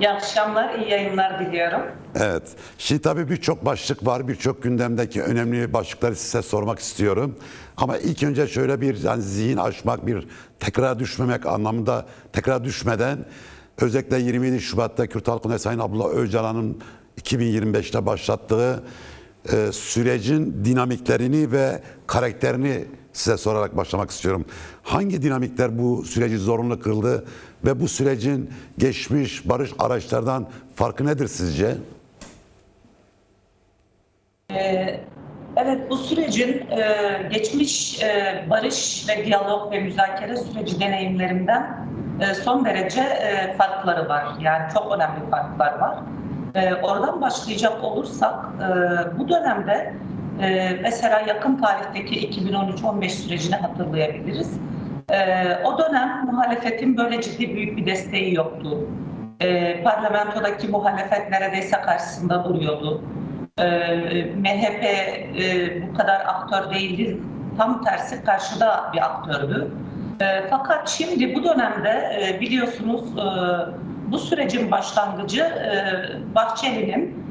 İyi akşamlar, iyi yayınlar diliyorum. Evet. Şimdi tabii birçok başlık var. Birçok gündemdeki önemli başlıkları size sormak istiyorum. Ama ilk önce şöyle bir zihin açmak, bir tekrar düşmemek anlamında tekrar düşmeden özellikle 27 Şubat'ta Kürt halkına Sayın Abdullah Öcalan'ın 2025'te başlattığı sürecin dinamiklerini ve karakterini size sorarak başlamak istiyorum. Hangi dinamikler bu süreci zorunlu kıldı ve bu sürecin geçmiş barış araçlardan farkı nedir sizce? Evet, bu sürecin geçmiş barış ve diyalog ve müzakere süreci deneyimlerinden son derece farkları var. Yani çok önemli farklar var. Oradan başlayacak olursak bu dönemde mesela yakın tarihteki 2013-15 sürecini hatırlayabiliriz. O dönem muhalefetin böyle ciddi büyük bir desteği yoktu. Parlamentodaki muhalefet neredeyse karşısında duruyordu. MHP bu kadar aktör değildi. Tam tersi karşıda bir aktördü. Fakat şimdi bu dönemde biliyorsunuz bu sürecin başlangıcı Bahçeli'nin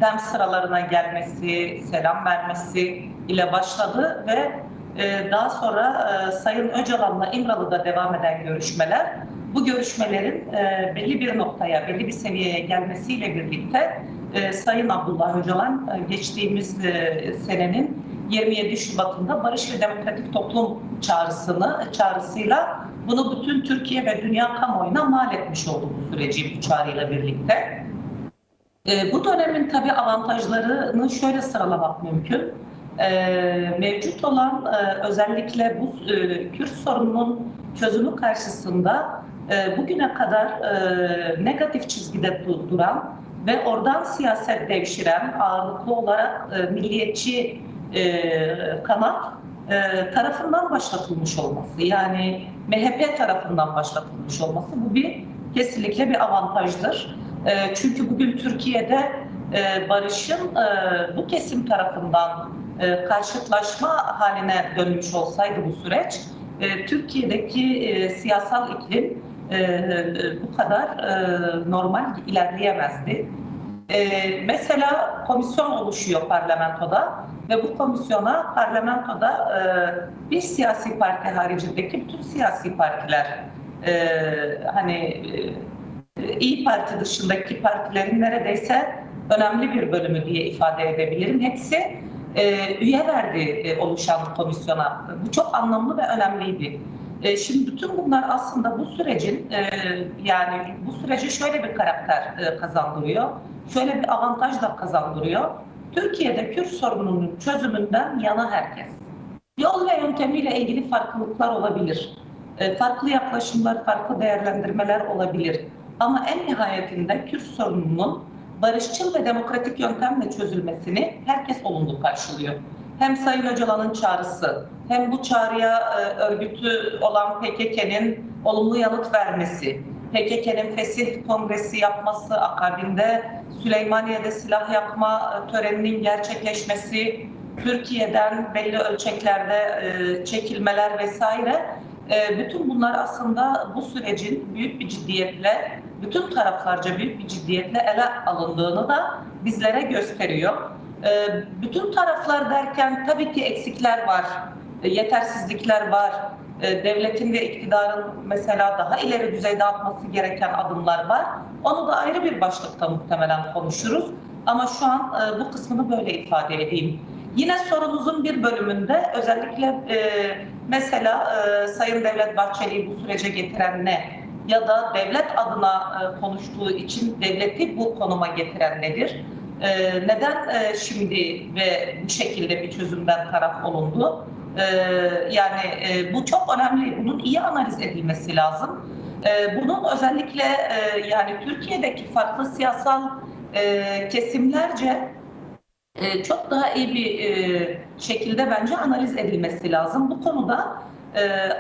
dem sıralarına gelmesi, selam vermesi ile başladı ve daha sonra Sayın Öcalan'la İmralı'da devam eden görüşmeler, bu görüşmelerin belli bir noktaya, belli bir seviyeye gelmesiyle birlikte Sayın Abdullah Öcalan geçtiğimiz senenin 27 Şubat'ında Barış ve Demokratik Toplum çağrısıyla bunu bütün Türkiye ve dünya kamuoyuna mal etmiş oldu bu süreci bu çağrıyla birlikte. Bu dönemin tabii avantajlarını şöyle sıralamak mümkün. Mevcut olan özellikle bu Kürt sorununun çözümü karşısında bugüne kadar negatif çizgide duran ve oradan siyaset devşiren ağırlıklı olarak milliyetçi kanat tarafından başlatılmış olması, yani MHP tarafından başlatılmış olması bu kesinlikle bir avantajdır. Çünkü bugün Türkiye'de barışın bu kesim tarafından karşıtlaşma haline dönmüş olsaydı bu süreç, Türkiye'deki siyasal iklim bu kadar normal ilerleyemezdi. Mesela komisyon oluşuyor parlamentoda ve bu komisyona parlamentoda bir siyasi parti haricindeki bütün siyasi partiler İYİ Parti dışındaki partilerin neredeyse önemli bir bölümü diye ifade edebilirim. Hepsi üye verdi oluşan komisyona. Bu çok anlamlı ve önemliydi. Şimdi bütün bunlar aslında bu sürecin yani bu sürece şöyle bir karakter kazandırıyor. Şöyle bir avantaj da kazandırıyor. Türkiye'de Kürt sorununun çözümünden yana herkes. Yol ve yöntemiyle ilgili farklılıklar olabilir. Farklı yaklaşımlar, farklı değerlendirmeler olabilir. Ama en nihayetinde Kürt sorununun barışçıl ve demokratik yöntemle çözülmesini herkes olumlu karşılıyor. Hem Sayın Öcalan'ın çağrısı, hem bu çağrıya örgütü olan PKK'nın olumlu yanıt vermesi, PKK'nın Fesih Kongresi yapması, akabinde Süleymaniye'de silah yakma töreninin gerçekleşmesi, Türkiye'den belli ölçeklerde çekilmeler vesaire, bütün bunlar aslında bu sürecin büyük bir ciddiyetle, bütün taraflarca büyük bir ciddiyetle ele alındığını da bizlere gösteriyor. Bütün taraflar derken tabii ki eksikler var, yetersizlikler var. Devletin ve iktidarın mesela daha ileri düzeyde atması gereken adımlar var. Onu da ayrı bir başlıkta muhtemelen konuşuruz. Ama şu an bu kısmını böyle ifade edeyim. Yine sorunuzun bir bölümünde özellikle mesela Sayın Devlet Bahçeli'yi bu sürece getiren ne? Ya da devlet adına konuştuğu için devleti bu konuma getiren nedir? Neden şimdi ve bu şekilde bir çözümden taraf olundu? Bu çok önemli. Bunun iyi analiz edilmesi lazım. Bunun özellikle yani Türkiye'deki farklı siyasal kesimlerce çok daha iyi bir şekilde bence analiz edilmesi lazım. Bu konuda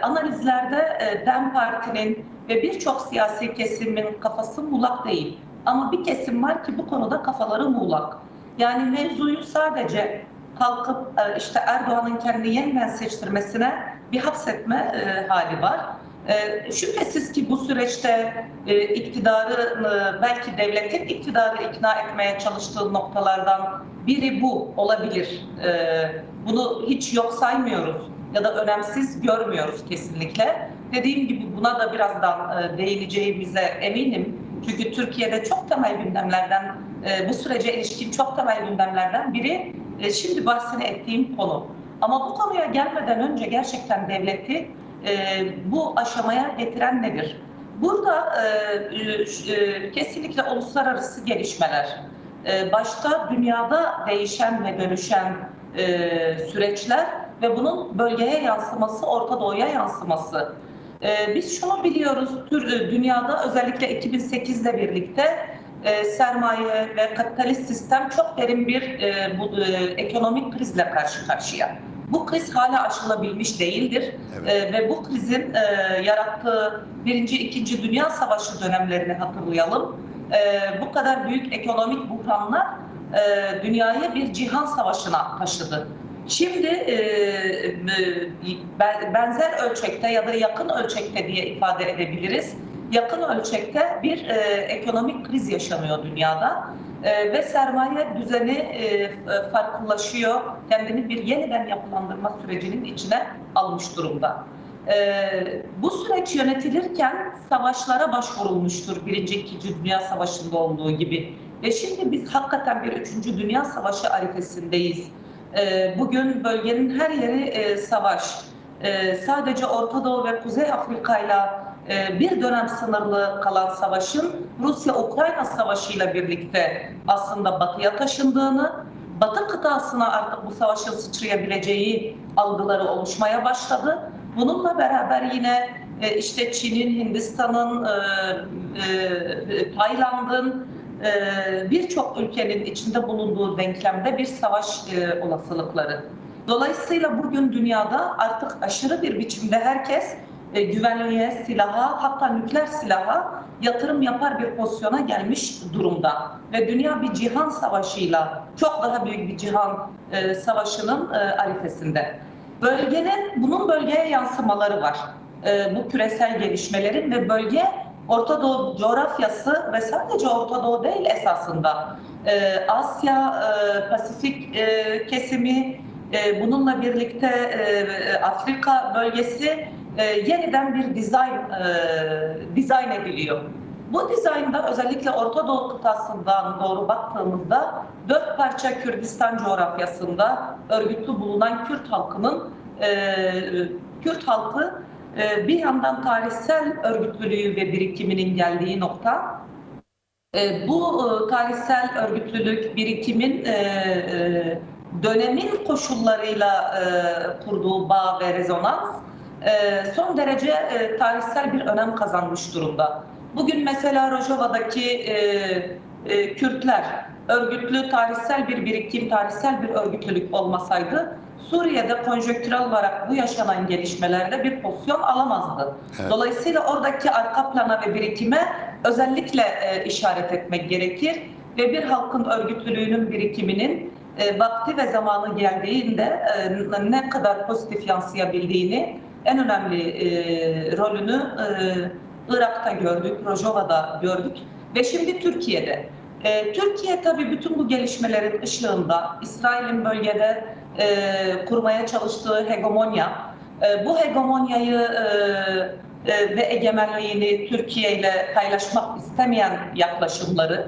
analizlerde DEM Parti'nin ve birçok siyasi kesimin kafası muğlak değil. Ama bir kesim var ki bu konuda kafaları muğlak. Yani mevzuyu sadece kalkıp işte Erdoğan'ın kendini yeniden seçtirmesine bir hapsetme hali var. Şüphesiz ki bu süreçte iktidarı, belki devletin iktidarı ikna etmeye çalıştığı noktalardan biri bu olabilir. Bunu hiç yok saymıyoruz ya da önemsiz görmüyoruz kesinlikle. Dediğim gibi buna da birazdan değineceğimize eminim. Çünkü Türkiye'de çok temel gündemlerden, bu sürece ilişkin çok temel gündemlerden biri şimdi bahsini ettiğim konu. Ama bu konuya gelmeden önce gerçekten devleti bu aşamaya getiren nedir? Burada kesinlikle uluslararası gelişmeler, başta dünyada değişen ve dönüşen süreçler ve bunun bölgeye yansıması, Orta Doğu'ya yansıması. Biz şunu biliyoruz, dünyada özellikle 2008'le birlikte sermaye ve kapitalist sistem çok derin bir ekonomik krizle karşı karşıya. Bu kriz hala aşılabilmiş değildir. Evet. Ve bu krizin yarattığı Birinci, İkinci Dünya Savaşı dönemlerini hatırlayalım. Bu kadar büyük ekonomik buhranlar dünyayı bir cihan savaşına taşıdı. Şimdi benzer ölçekte ya da yakın ölçekte diye ifade edebiliriz. Yakın ölçekte bir ekonomik kriz yaşanıyor dünyada. Ve sermaye düzeni farklılaşıyor, kendini bir yeniden yapılandırma sürecinin içine almış durumda. Bu süreç yönetilirken savaşlara başvurulmuştur, Birinci, İkinci Dünya Savaşı'nda olduğu gibi. Ve şimdi biz hakikaten bir Üçüncü Dünya Savaşı arifesindeyiz. Bugün bölgenin her yeri savaş. Sadece Orta Doğu ve Kuzey Afrika'yla bir dönem sınırlı kalan savaşın Rusya-Ukrayna Savaşı'yla birlikte aslında batıya taşındığını, Batı kıtasına artık bu savaşın sıçrayabileceği algıları oluşmaya başladı. Bununla beraber yine işte Çin'in, Hindistan'ın, Tayland'ın, birçok ülkenin içinde bulunduğu denklemde bir savaş olasılıkları. Dolayısıyla bugün dünyada artık aşırı bir biçimde herkes güvenliğe, silaha, hatta nükleer silaha yatırım yapar bir pozisyona gelmiş durumda. Ve dünya bir cihan savaşıyla, çok daha büyük bir cihan savaşının arifesinde. Bunun bölgeye yansımaları var. Bu küresel gelişmelerin ve bölge Orta Doğu coğrafyası ve sadece Orta Doğu değil esasında. Asya, Pasifik kesimi, bununla birlikte Afrika bölgesi yeniden bir dizayn ediliyor. Bu dizaynda özellikle Orta Doğu kıtasından doğru baktığımızda 4 parça Kürdistan coğrafyasında örgütlü bulunan Kürt halkı bir yandan tarihsel örgütlülüğü ve birikiminin geldiği nokta, bu tarihsel örgütlülük, birikimin dönemin koşullarıyla kurduğu bağ ve rezonans son derece tarihsel bir önem kazanmış durumda. Bugün mesela Rojava'daki Kürtler örgütlü tarihsel bir birikim, tarihsel bir örgütlülük olmasaydı Suriye'de konjonktürel olarak bu yaşanan gelişmelerde bir pozisyon alamazdı. Evet. Dolayısıyla oradaki arka plana ve birikime özellikle işaret etmek gerekir ve bir halkın örgütlülüğünün birikiminin vakti ve zamanı geldiğinde ne kadar pozitif yansıyabildiğini, en önemli rolünü Irak'ta gördük, Rojava'da gördük ve şimdi Türkiye'de. Türkiye tabii bütün bu gelişmelerin ışığında İsrail'in bölgede kurmaya çalıştığı hegemonya, bu hegemonyayı ve egemenliğini Türkiye ile paylaşmak istemeyen yaklaşımları,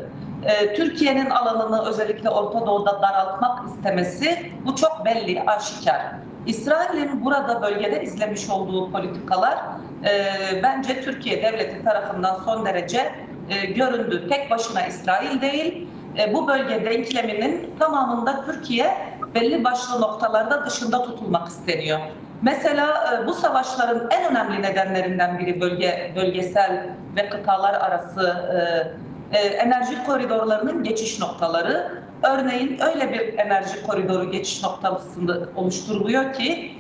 Türkiye'nin alanını özellikle Orta Doğu'da daraltmak istemesi, bu çok belli, aşikar. İsrail'in burada bölgede izlemiş olduğu politikalar bence Türkiye devleti tarafından son derece göründü. Tek başına İsrail değil, bu bölge denkleminin tamamında Türkiye belli başlı noktalarda dışında tutulmak isteniyor. Mesela bu savaşların en önemli nedenlerinden biri bölgesel ve kıtalar arası enerji koridorlarının geçiş noktaları. Örneğin öyle bir enerji koridoru geçiş noktasında oluşturuluyor ki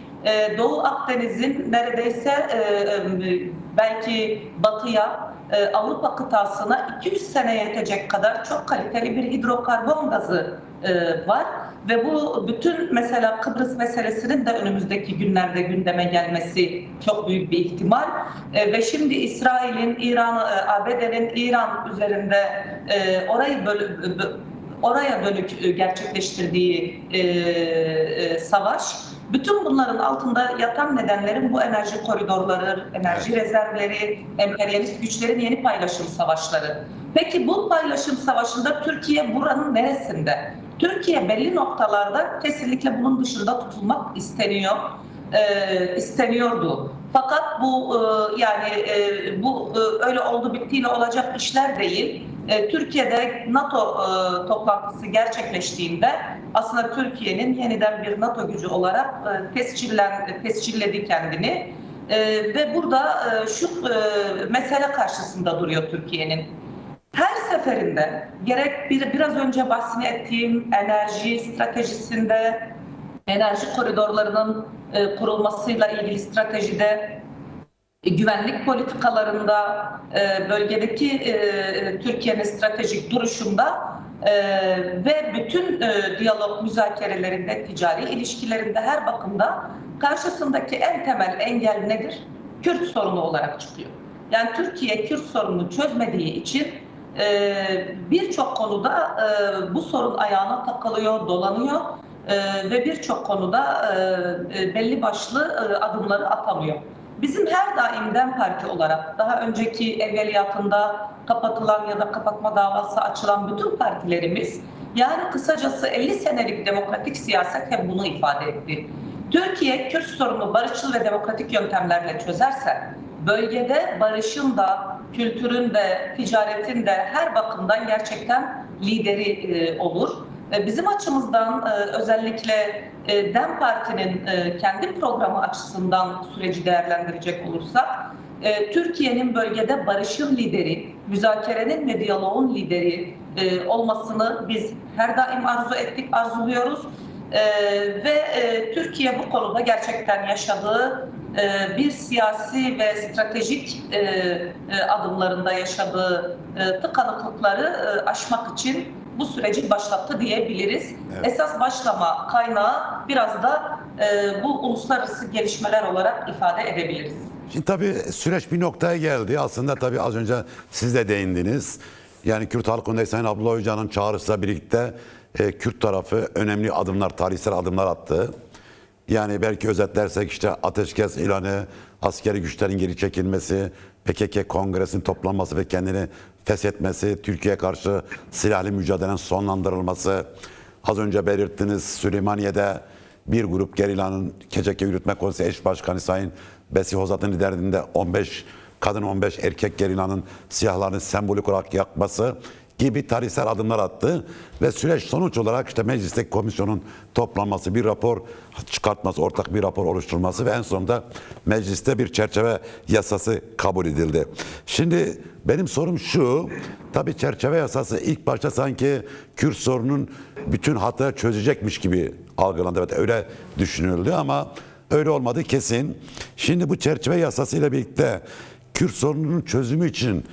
Doğu Akdeniz'in neredeyse belki batıya Avrupa kıtasına 200 seneye yetecek kadar çok kaliteli bir hidrokarbon gazı var. Ve bu bütün mesela Kıbrıs meselesinin de önümüzdeki günlerde gündeme gelmesi çok büyük bir ihtimal. Ve şimdi İsrail'in, ABD'nin İran üzerinde oraya dönük gerçekleştirdiği savaş, bütün bunların altında yatan nedenlerin bu enerji koridorları, enerji rezervleri, emperyalist güçlerin yeni paylaşım savaşları. Peki bu paylaşım savaşında Türkiye buranın neresinde? Türkiye belli noktalarda kesinlikle bunun dışında tutulmak isteniyordu. Fakat bu öyle oldu bittiyle olacak işler değil. Türkiye'de NATO toplantısı gerçekleştiğinde aslında Türkiye'nin yeniden bir NATO gücü olarak tescilledi kendini. Ve burada şu mesele karşısında duruyor Türkiye'nin. Her seferinde gerek biraz önce bahsettiğim enerji stratejisinde, enerji koridorlarının kurulmasıyla ilgili stratejide, güvenlik politikalarında, bölgedeki Türkiye'nin stratejik duruşunda ve bütün diyalog müzakerelerinde, ticari ilişkilerinde her bakımda karşısındaki en temel engel nedir? Kürt sorunu olarak çıkıyor. Yani Türkiye Kürt sorununu çözmediği için birçok konuda bu sorun ayağına takılıyor, dolanıyor ve birçok konuda belli başlı adımları atamıyor. Bizim her daim DEM Parti olarak daha önceki evveliyatında kapatılan ya da kapatma davası açılan bütün partilerimiz, yani kısacası 50 senelik demokratik siyaset hep bunu ifade etti. Türkiye Kürt sorunu barışçıl ve demokratik yöntemlerle çözerse bölgede barışın da, kültürün de, ticaretin de her bakımdan gerçekten lideri olur. Bizim açımızdan özellikle DEM Parti'nin kendi programı açısından süreci değerlendirecek olursak, Türkiye'nin bölgede barışın lideri, müzakerenin ve diyaloğun lideri olmasını biz her daim arzu ettik, arzuluyoruz. Ve Türkiye bu konuda gerçekten yaşadığı bir siyasi ve stratejik adımlarında yaşadığı tıkanıklıkları aşmak için bu süreci başlattı diyebiliriz. Evet. Esas başlama kaynağı biraz da bu uluslararası gelişmeler olarak ifade edebiliriz. Şimdi tabii süreç bir noktaya geldi. Aslında tabii az önce siz de değindiniz. Yani Kürt Halk Önderi Sayın Abdullah Öcalan'ın çağrısıyla birlikte Kürt tarafı önemli adımlar, tarihsel adımlar attı. Yani belki özetlersek işte ateşkes ilanı, askeri güçlerin geri çekilmesi, PKK kongresinin toplanması ve kendini feshetmesi, Türkiye'ye karşı silahlı mücadelenin sonlandırılması, az önce belirttiniz Süleymaniye'de bir grup gerilanın KCK Yürütme Konseyi Eş Başkanı Sayın Besi Hozat'ın liderliğinde 15 kadın 15 erkek gerilanın silahlarını sembolik olarak yakması gibi tarihsel adımlar attı ve süreç sonuç olarak işte meclisteki komisyonun toplanması, bir rapor çıkartması, ortak bir rapor oluşturulması ve en sonunda mecliste bir çerçeve yasası kabul edildi. Şimdi benim sorum şu, tabii çerçeve yasası ilk başta sanki Kürt sorunun bütün hatları çözecekmiş gibi algılandı. Evet, öyle düşünüldü ama öyle olmadı kesin. Şimdi bu çerçeve yasasıyla birlikte Kürt sorununun çözümü için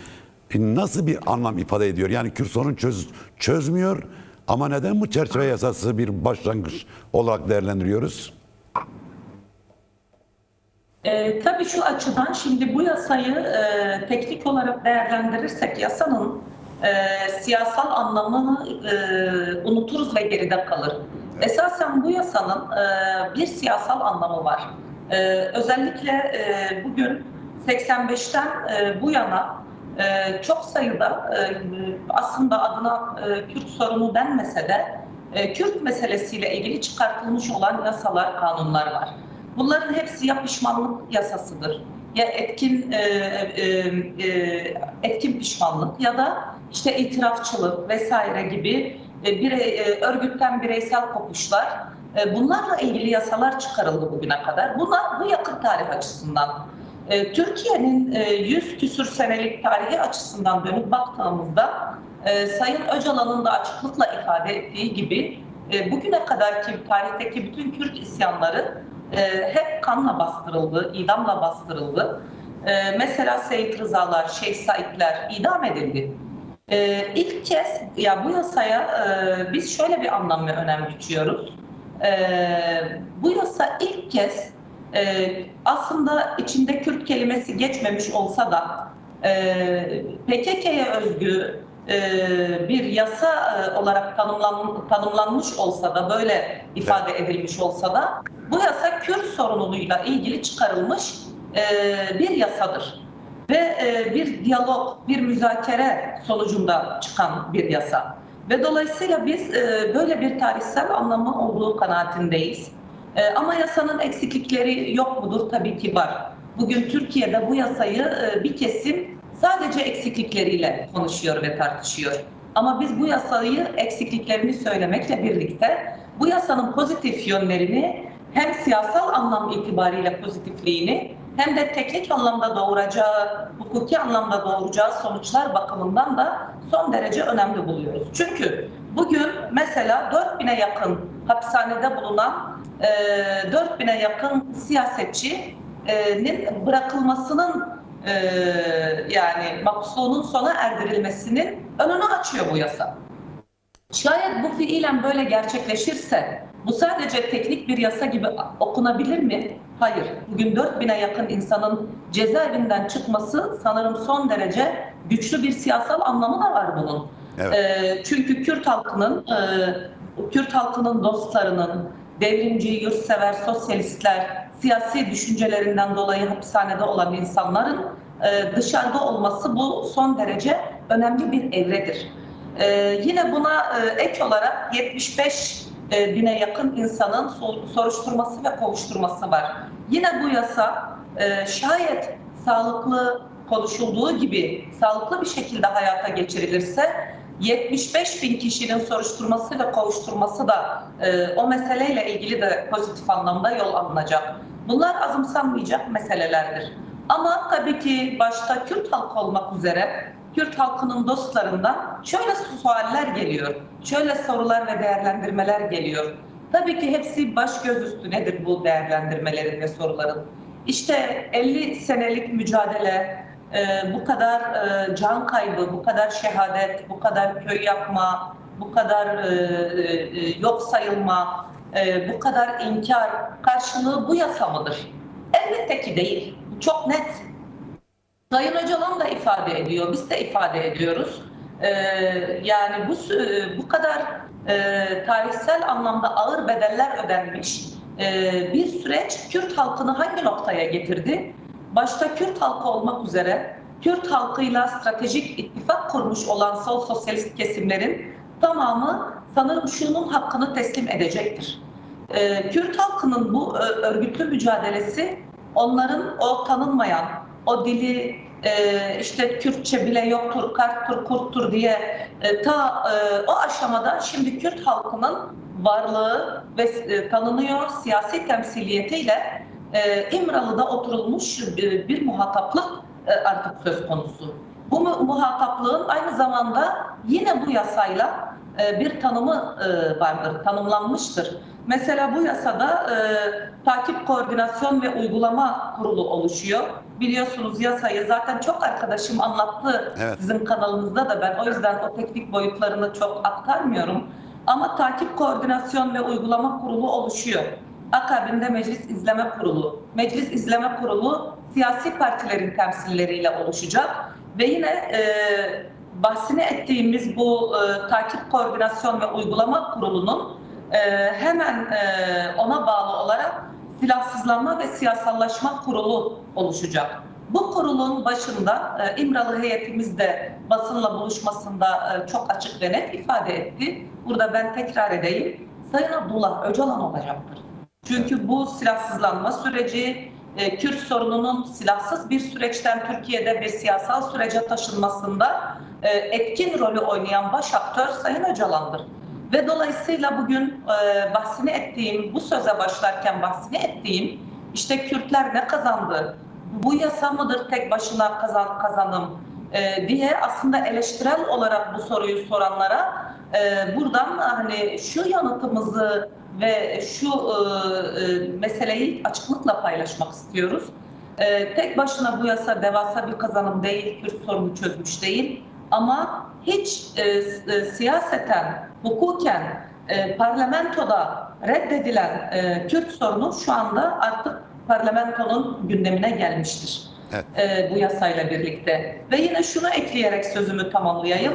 nasıl bir anlam ifade ediyor? Yani Kürt sorununu çözmüyor ama neden bu çerçeve yasası bir başlangıç olarak değerlendiriyoruz? Tabii şu açıdan şimdi bu yasayı teknik olarak değerlendirirsek yasanın siyasal anlamını unuturuz ve geride kalır. Esasen bu yasanın bir siyasal anlamı var. Özellikle bugün 85'ten bu yana çok sayıda aslında adına Kürt sorunu denmese de Kürt meselesiyle ilgili çıkartılmış olan yasalar, kanunlar var. Bunların hepsi ya pişmanlık yasasıdır, ya etkin pişmanlık ya da işte itirafçılık vesaire gibi örgütten bireysel kopuşlar. Bunlarla ilgili yasalar çıkarıldı bugüne kadar. Bu yakın tarih açısından. Türkiye'nin 100 küsür senelik tarihi açısından dönüp baktığımızda Sayın Öcalan'ın da açıklıkla ifade ettiği gibi bugüne kadarki tarihteki bütün Kürt isyanları hep kanla bastırıldı, idamla bastırıldı. Mesela Seyit Rızalar, Şeyh Saidler idam edildi. İlk kez ya bu yasaya biz şöyle bir anlam ve önem biçiyoruz. Bu yasa ilk kez aslında içinde Kürt kelimesi geçmemiş olsa da PKK'ye özgü bir yasa olarak tanımlanmış olsa da, böyle ifade edilmiş olsa da, bu yasa Kürt sorunuyla ilgili çıkarılmış bir yasadır. Ve bir diyalog, bir müzakere sonucunda çıkan bir yasa. Ve dolayısıyla biz böyle bir tarihsel anlamı olduğu kanaatindeyiz. Ama yasanın eksiklikleri yok mudur? Tabii ki var. Bugün Türkiye'de bu yasayı bir kesim sadece eksiklikleriyle konuşuyor ve tartışıyor. Ama biz bu yasayı eksikliklerini söylemekle birlikte bu yasanın pozitif yönlerini, hem siyasal anlam itibariyle pozitifliğini, hem de teknik anlamda doğuracağı, hukuki anlamda doğuracağı sonuçlar bakımından da son derece önemli buluyoruz. Çünkü bugün mesela 4000'e yakın hapishanede bulunan 4000'e yakın siyasetçinin bırakılmasının yani mahpusluğunun sona erdirilmesinin önünü açıyor bu yasa. Şayet bu fiilen böyle gerçekleşirse bu sadece teknik bir yasa gibi okunabilir mi? Hayır. Bugün 4000'e yakın insanın cezaevinden çıkması sanırım son derece güçlü bir siyasal anlamı da var bunun. Evet. Çünkü Kürt halkının dostlarının, devrimci, yurtsever, sosyalistler, siyasi düşüncelerinden dolayı hapishanede olan insanların dışarıda olması bu son derece önemli bir evredir. Yine buna ek olarak 75 bine yakın insanın soruşturması ve kovuşturması var. Yine bu yasa şayet sağlıklı konuşulduğu gibi sağlıklı bir şekilde hayata geçirilirse 75 bin kişinin soruşturması ve kovuşturması da o meseleyle ilgili de pozitif anlamda yol alınacak. Bunlar azımsanmayacak meselelerdir. Ama tabii ki başta Kürt halkı olmak üzere Kürt halkının dostlarından şöyle sualler geliyor, şöyle sorular ve değerlendirmeler geliyor. Tabii ki hepsi baş göz üstünedir bu değerlendirmelerin ve soruların. İşte 50 senelik mücadele, bu kadar can kaybı, bu kadar şehadet, bu kadar köy yakma, bu kadar yok sayılma, bu kadar inkar karşılığı bu yasa mıdır? Elbette ki değil. Çok net. Sayın Öcalan da ifade ediyor, biz de ifade ediyoruz. Yani bu kadar tarihsel anlamda ağır bedeller ödenmiş bir süreç Kürt halkını hangi noktaya getirdi? Başta Kürt halkı olmak üzere Kürt halkıyla stratejik ittifak kurmuş olan sol sosyalist kesimlerin tamamı sanırım şunun hakkını teslim edecektir. Kürt halkının bu örgütlü mücadelesi onların o tanınmayan, o dili işte Kürtçe bile yoktur, karttır, kurttur diye o aşamada şimdi Kürt halkının varlığı ve tanınıyor siyasi temsiliyetiyle İmralı'da oturulmuş bir muhataplık artık söz konusu. Bu muhataplığın aynı zamanda yine bu yasayla bir tanımı vardır, tanımlanmıştır. Mesela bu yasada takip, koordinasyon ve uygulama kurulu oluşuyor. Biliyorsunuz yasayı zaten çok arkadaşım anlattı, evet, sizin kanalınızda da, ben o yüzden o teknik boyutlarını çok aktarmıyorum. Ama takip, koordinasyon ve uygulama kurulu oluşuyor. Akabinde Meclis İzleme Kurulu. Meclis İzleme Kurulu siyasi partilerin temsilleriyle oluşacak ve yine bahsini ettiğimiz bu takip, koordinasyon ve uygulama kurulunun hemen ona bağlı olarak silahsızlanma ve siyasallaşma kurulu oluşacak. Bu kurulun başında İmralı heyetimiz de basınla buluşmasında çok açık ve net ifade etti. Burada ben tekrar edeyim. Sayın Abdullah Öcalan olacaktır. Çünkü bu silahsızlanma süreci, Kürt sorununun silahsız bir süreçten Türkiye'de bir siyasal sürece taşınmasında etkin rolü oynayan baş aktör Sayın Öcalan'dır. Ve dolayısıyla bugün bahsini ettiğim, bu söze başlarken bahsini ettiğim, işte Kürtler ne kazandı, bu yasa mıdır tek başına kazanım diye aslında eleştirel olarak bu soruyu soranlara buradan hani şu yanıtımızı ve şu meseleyi açıklıkla paylaşmak istiyoruz. Tek başına bu yasa devasa bir kazanım değil, Kürt sorunu çözmüş değil. Ama hiç siyaseten, hukuken parlamentoda reddedilen Kürt sorunu şu anda artık parlamentonun gündemine gelmiştir. Evet. Bu yasayla birlikte. Ve yine şunu ekleyerek sözümü tamamlayayım.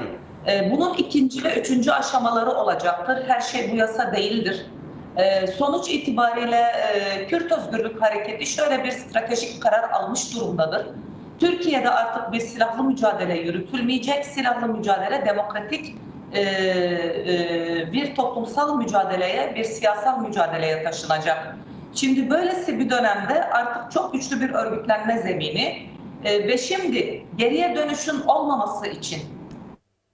Bunun ikinci ve üçüncü aşamaları olacaktır. Her şey bu yasa değildir. Sonuç itibariyle Kürt Özgürlük Hareketi şöyle bir stratejik karar almış durumdadır. Türkiye'de artık bir silahlı mücadele yürütülmeyecek. Silahlı mücadele demokratik bir toplumsal mücadeleye, bir siyasal mücadeleye taşınacak. Şimdi böylesi bir dönemde artık çok güçlü bir örgütlenme zemini ve şimdi geriye dönüşün olmaması için,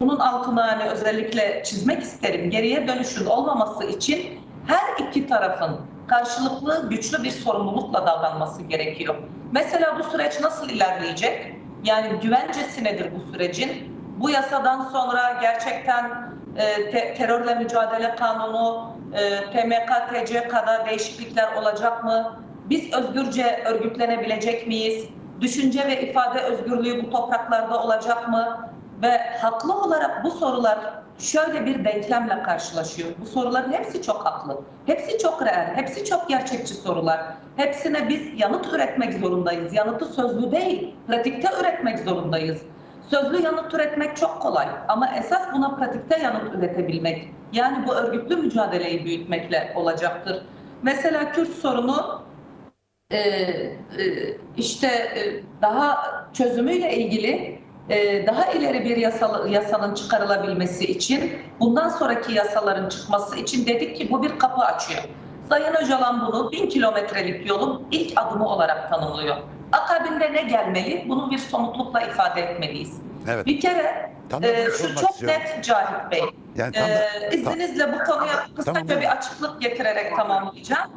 bunun altını hani özellikle çizmek isterim, geriye dönüşün olmaması için her iki tarafın karşılıklı güçlü bir sorumlulukla davranması gerekiyor. Mesela bu süreç nasıl ilerleyecek? Yani güvencesi nedir bu sürecin? Bu yasadan sonra gerçekten terörle mücadele kanunu, TMK-TCK'da değişiklikler olacak mı? Biz özgürce örgütlenebilecek miyiz? Düşünce ve ifade özgürlüğü bu topraklarda olacak mı? Ve haklı olarak bu sorular şöyle bir denklemle karşılaşıyor. Bu soruların hepsi çok haklı. Hepsi çok reel, hepsi çok gerçekçi sorular. Hepsine biz yanıt üretmek zorundayız. Yanıtı sözlü değil, pratikte üretmek zorundayız. Sözlü yanıt üretmek çok kolay ama esas buna pratikte yanıt üretebilmek, yani bu örgütlü mücadeleyi büyütmekle olacaktır. Mesela Kürt sorunu daha çözümüyle ilgili daha ileri bir yasanın çıkarılabilmesi için, bundan sonraki yasaların çıkması için dedik ki bu bir kapı açıyor. Sayın Öcalan bunu 1000 kilometrelik yolun ilk adımı olarak tanımlıyor. Akabinde ne gelmeli? Bunu bir somutlukla ifade etmeliyiz. Evet. Bir kere şu çok istiyorum. net Cahit Bey. Yani İzninizle bu konuya kısaca bir açıklık getirerek tamamlayacağım.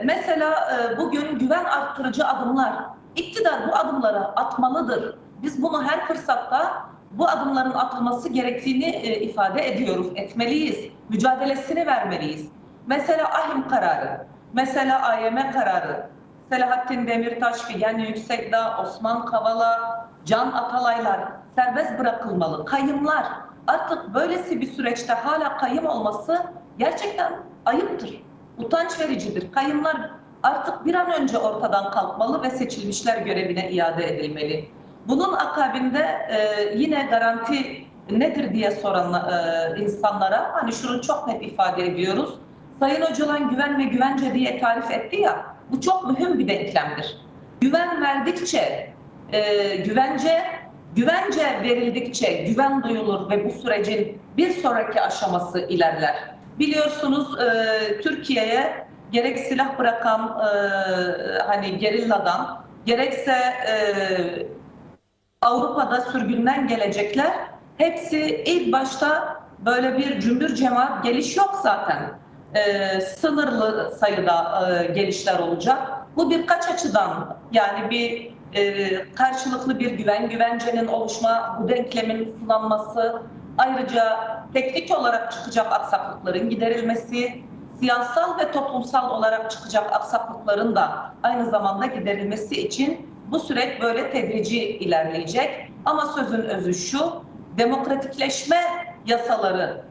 Mesela bugün güven arttırıcı adımlar, iktidar bu adımları atmalıdır. Biz bunu her fırsatta bu adımların atılması gerektiğini ifade ediyoruz, etmeliyiz. Mücadelesini vermeliyiz. Mesela AHİM kararı, mesela AYM kararı, Selahattin Demirtaş, Figen Yüksekdağ, Osman Kavala, Can Atalaylar serbest bırakılmalı. Kayımlar, artık böylesi bir süreçte hala kayım olması gerçekten ayıptır. Utanç vericidir. Kayımlar artık bir an önce ortadan kalkmalı ve seçilmişler görevine iade edilmeli. Bunun akabinde yine garanti nedir diye soran insanlara hani şunu çok net ifade ediyoruz. Sayın Öcalan güven ve güvence diye tarif etti ya, bu çok mühim bir denklemdir. Güven verdikçe güvence verildikçe güven duyulur ve bu sürecin bir sonraki aşaması ilerler. Biliyorsunuz Türkiye'ye gerek silah bırakan hani gerilladan gerekse Avrupa'da sürgünden gelecekler hepsi ilk başta böyle bir cümbür cemaat geliş yok zaten. Sınırlı sayıda gelişler olacak. Bu birkaç açıdan yani bir karşılıklı bir güvencenin oluşma, bu denklemin sınanması, ayrıca teknik olarak çıkacak aksaklıkların giderilmesi, siyasal ve toplumsal olarak çıkacak aksaklıkların da aynı zamanda giderilmesi için bu süreç böyle tedrici ilerleyecek. Ama sözün özü şu, demokratikleşme yasaları,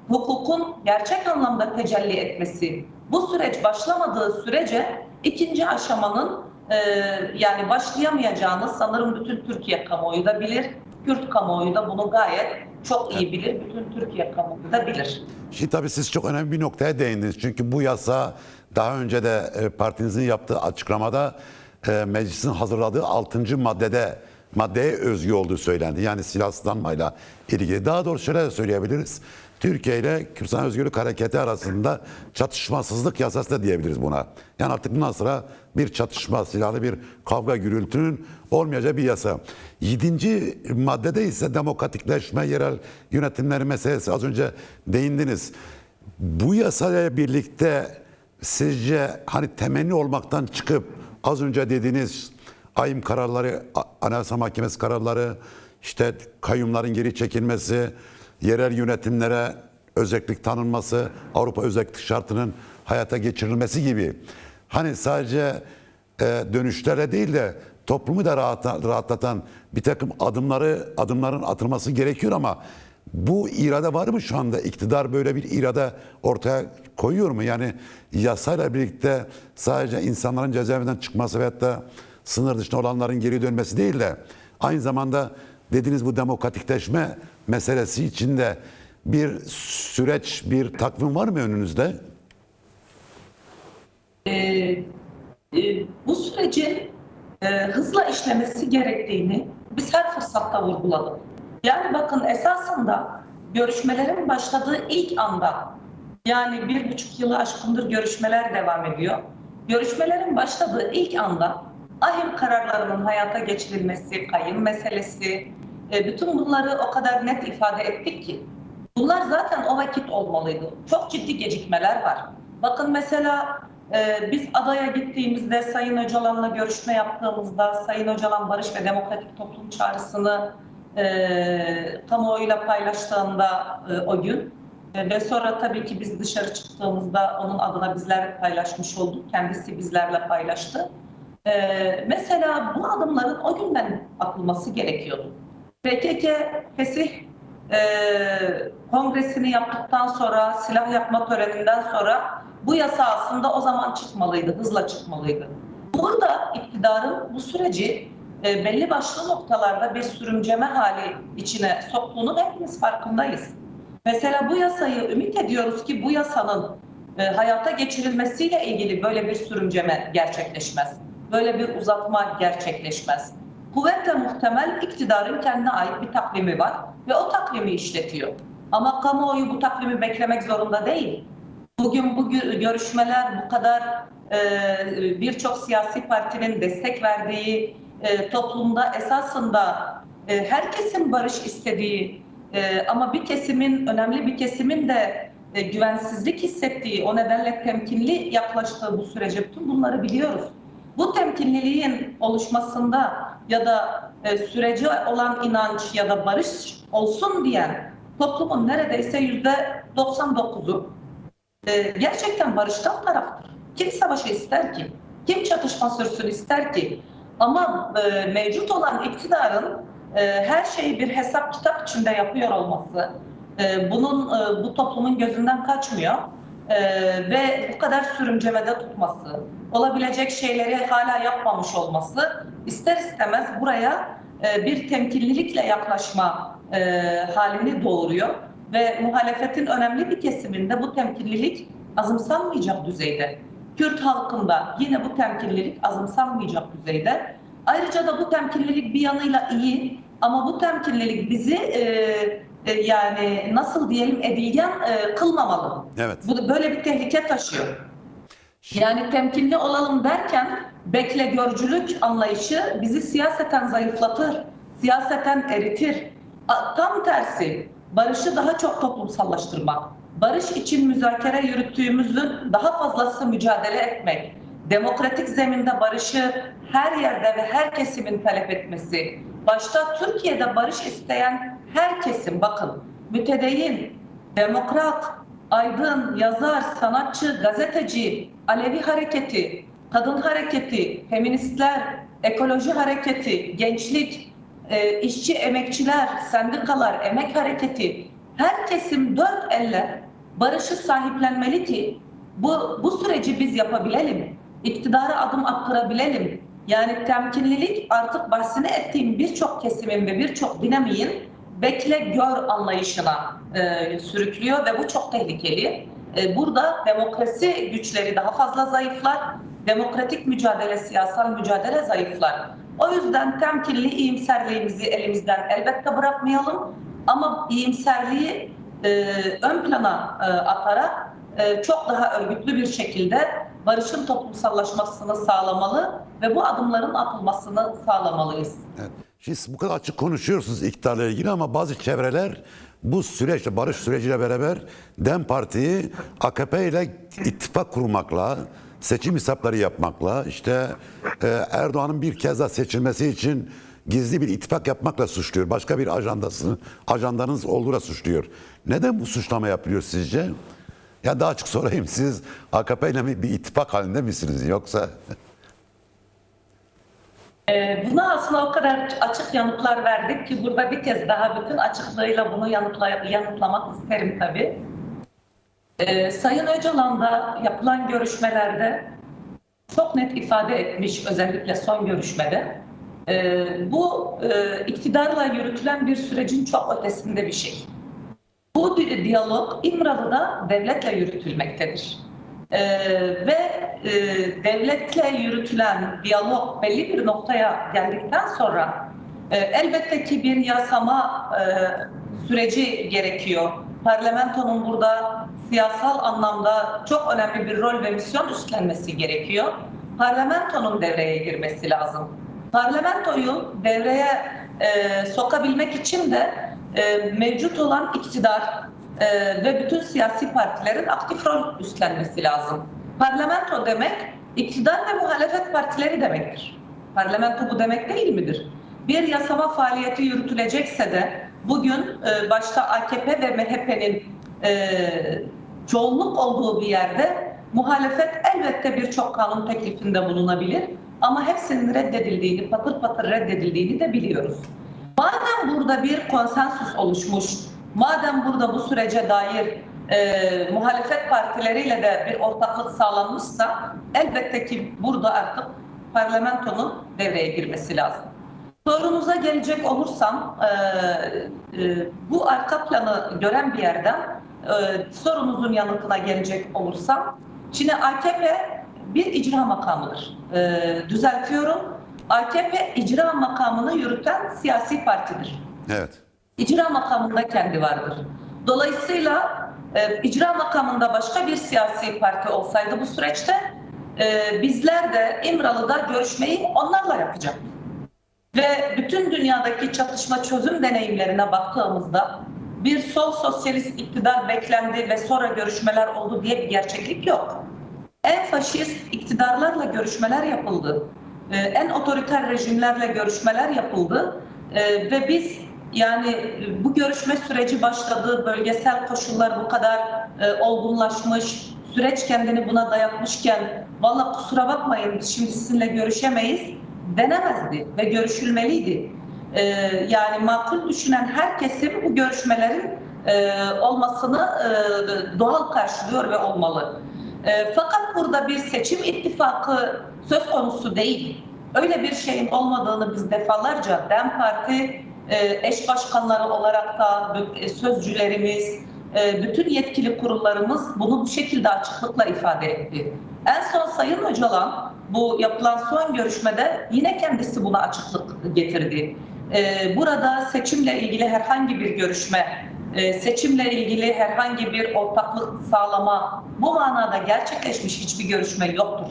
hukukun gerçek anlamda tecelli etmesi, bu süreç başlamadığı sürece ikinci aşamanın yani başlayamayacağını sanırım bütün Türkiye kamuoyu da bilir. Kürt kamuoyu da bunu gayet çok iyi bilir. Bütün Türkiye kamuoyu da bilir. Şimdi tabii siz çok önemli bir noktaya değindiniz. Çünkü bu yasa daha önce de partinizin yaptığı açıklamada meclisin hazırladığı 6. maddeye özgü olduğu söylendi. Yani silahsızlanmayla ilgili. Daha doğrusu şöyle de söyleyebiliriz. Türkiye ile Kürdistan Özgürlük Hareketi arasında çatışmasızlık yasası da diyebiliriz buna. Yani artık bundan sonra bir çatışma, silahlı bir kavga gürültünün olmayacağı bir yasa. 7. maddede ise demokratikleşme, yerel yönetimleri meselesi, az önce değindiniz. Bu yasayla birlikte sizce hani temenni olmaktan çıkıp az önce dediğiniz AYİM kararları, Anayasa Mahkemesi kararları, işte kayyumların geri çekilmesi, yerel yönetimlere özellik tanınması, Avrupa özellik şartının hayata geçirilmesi gibi hani sadece dönüşlerle değil de toplumu da rahatlatan bir takım adımların atılması gerekiyor ama bu irade var mı şu anda? İktidar böyle bir irade ortaya koyuyor mu? Yani yasayla birlikte sadece insanların cezaevinden çıkması veyahut da sınır dışında olanların geri dönmesi değil de aynı zamanda dediğiniz bu demokratikleşme meselesi içinde bir süreç, bir takvim var mı önünüzde? Bu sürecin hızla işlemesi gerektiğini biz her fırsatta vurguladık. Yani bakın esasında görüşmelerin başladığı ilk anda, yani 1,5 yılı aşkındır görüşmeler devam ediyor. Görüşmelerin başladığı ilk anda ahim kararlarının hayata geçirilmesi, kayın meselesi, bütün bunları o kadar net ifade ettik ki bunlar zaten o vakit olmalıydı. Çok ciddi gecikmeler var. Bakın mesela biz adaya gittiğimizde, Sayın Öcalan'la görüşme yaptığımızda, Sayın Öcalan Barış ve Demokratik Toplum çağrısını kamuoyuyla paylaştığında o gün ve sonra tabii ki biz dışarı çıktığımızda onun adına bizler paylaşmış olduk. Kendisi bizlerle paylaştı. Mesela bu adımların o günden atılması gerekiyordu. PKK Fesih kongresini yaptıktan sonra, silah yapma töreninden sonra bu yasa aslında o zaman çıkmalıydı, hızla çıkmalıydı. Burada iktidarın bu süreci belli başlı noktalarda bir sürümceme hali içine soktuğunu hepimiz farkındayız. Mesela bu yasayı ümit ediyoruz ki bu yasanın hayata geçirilmesiyle ilgili böyle bir sürümceme gerçekleşmez. Böyle bir uzatma gerçekleşmez. Kuvvetle muhtemel iktidarın kendine ait bir takvimi var ve o takvimi işletiyor. Ama kamuoyu bu takvimi beklemek zorunda değil. Bugün bu görüşmeler bu kadar birçok siyasi partinin destek verdiği toplumda esasında herkesin barış istediği ama bir kesimin, önemli bir kesimin de güvensizlik hissettiği, o nedenle temkinli yaklaştığı bu sürece bütün bunları biliyoruz. Bu temkinliliğin oluşmasında ya da sürece olan inanç ya da barış olsun diyen toplumun neredeyse %99'u gerçekten barıştan taraftır. Kim savaşı ister ki? Kim çatışma sürsün ister ki? Ama mevcut olan iktidarın her şeyi bir hesap kitap içinde yapıyor olması, bunun bu toplumun gözünden kaçmıyor ve bu kadar sürümcemede tutması, olabilecek şeyleri hala yapmamış olması ister istemez buraya bir temkinlilikle yaklaşma halini doğuruyor ve muhalefetin önemli bir kesiminde bu temkinlilik azımsanmayacak düzeyde. Kürt halkında yine bu temkinlilik azımsanmayacak düzeyde. Ayrıca da bu temkinlilik bir yanıyla iyi ama bu temkinlilik bizi yani nasıl diyelim edilgen kılmamalı. Evet. Bu böyle bir tehlike taşıyor. Yani temkinli olalım derken bekle görcülük anlayışı bizi siyaseten zayıflatır, siyaseten eritir. Tam tersi barışı daha çok toplumsallaştırmak, barış için müzakere yürüttüğümüzün daha fazlası mücadele etmek, demokratik zeminde barışı her yerde ve her kesimin talep etmesi, başta Türkiye'de barış isteyen her kesim, bakın mütedeyyin, demokrat, aydın, yazar, sanatçı, gazeteci, Alevi hareketi, kadın hareketi, feministler, ekoloji hareketi, gençlik, işçi, emekçiler, sendikalar, emek hareketi, her kesim dört elle barışı sahiplenmeli ki bu süreci biz yapabilelim, iktidara adım attırabilelim. Yani temkinlilik artık bahsini ettiğim birçok kesimin ve birçok dinamiğin bekle gör anlayışına sürüklüyor ve bu çok tehlikeli. Burada demokrasi güçleri daha fazla zayıflar, demokratik mücadele, siyasal mücadele zayıflar. O yüzden temkinli iyimserliğimizi elimizden elbette bırakmayalım ama iyimserliği ön plana atarak çok daha örgütlü bir şekilde barışın toplumsallaşmasını sağlamalı ve bu adımların atılmasını sağlamalıyız. Evet. Siz bu kadar açık konuşuyorsunuz iktidarla ilgili ama bazı çevreler bu süreçle, barış süreciyle beraber DEM Parti'yi AKP ile ittifak kurmakla, seçim hesapları yapmakla, işte Erdoğan'ın bir kez daha seçilmesi için gizli bir ittifak yapmakla suçluyor. Başka bir ajandanız olduğuyla suçluyor. Neden bu suçlama yapılıyor sizce? Ya daha açık sorayım, siz AKP ile bir ittifak halinde misiniz yoksa? Buna aslında o kadar açık yanıtlar verdik ki burada bir kez daha bütün açıklığıyla bunu yanıtlamak isterim tabii. Sayın Öcalan'da yapılan görüşmelerde çok net ifade etmiş, özellikle son görüşmede. Bu iktidarla yürütülen bir sürecin çok ötesinde bir şey. Bu diyalog İmralı'da devletle yürütülmektedir. Ve devletle yürütülen diyalog belli bir noktaya geldikten sonra elbette ki bir yasama süreci gerekiyor. Parlamentonun burada siyasal anlamda çok önemli bir rol ve misyon üstlenmesi gerekiyor. Parlamentonun devreye girmesi lazım. Parlamentoyu devreye sokabilmek için de mevcut olan iktidar ve bütün siyasi partilerin aktif rol üstlenmesi lazım. Parlamento demek iktidar ve muhalefet partileri demektir. Parlamento bu demek değil midir? Bir yasama faaliyeti yürütülecekse de bugün başta AKP ve MHP'nin çoğunluk olduğu bir yerde muhalefet elbette birçok kanun teklifinde bulunabilir ama hepsinin reddedildiğini, patır patır reddedildiğini de biliyoruz. Madem burada bir konsensus oluşmuş, madem burada bu sürece dair muhalefet partileriyle de bir ortaklık sağlanmışsa elbette ki burada artık parlamentonun devreye girmesi lazım. Sorunuza gelecek olursam bu arka planı gören bir yerden sorunuzun yanıtına gelecek olursam şimdi AKP bir icra makamıdır. Düzeltiyorum. AKP icra makamını yürüten siyasi partidir. Evet. İcra makamında kendi vardır. Dolayısıyla icra makamında başka bir siyasi parti olsaydı bu süreçte bizler de İmralı'da görüşmeyi onlarla yapacaktık. Ve bütün dünyadaki çatışma çözüm deneyimlerine baktığımızda bir sol sosyalist iktidar beklendi ve sonra görüşmeler oldu diye bir gerçeklik yok. En faşist iktidarlarla görüşmeler yapıldı. En otoriter rejimlerle görüşmeler yapıldı. Ve biz yani bu görüşme süreci başladı, bölgesel koşullar bu kadar olgunlaşmış, süreç kendini buna dayatmışken valla kusura bakmayın şimdi sizinle görüşemeyiz denemezdi ve görüşülmeliydi. Yani makul düşünen her kesim bu görüşmelerin olmasını doğal karşılıyor ve olmalı. Fakat burada bir seçim ittifakı söz konusu değil. Öyle bir şeyin olmadığını biz defalarca DEM Parti eş başkanları olarak da sözcülerimiz, bütün yetkili kurullarımız bunu bu şekilde açıklıkla ifade etti. En son Sayın Öcalan bu yapılan son görüşmede yine kendisi buna açıklık getirdi. Burada seçimle ilgili herhangi bir görüşme, seçimle ilgili herhangi bir ortaklık sağlama bu manada gerçekleşmiş hiçbir görüşme yoktur.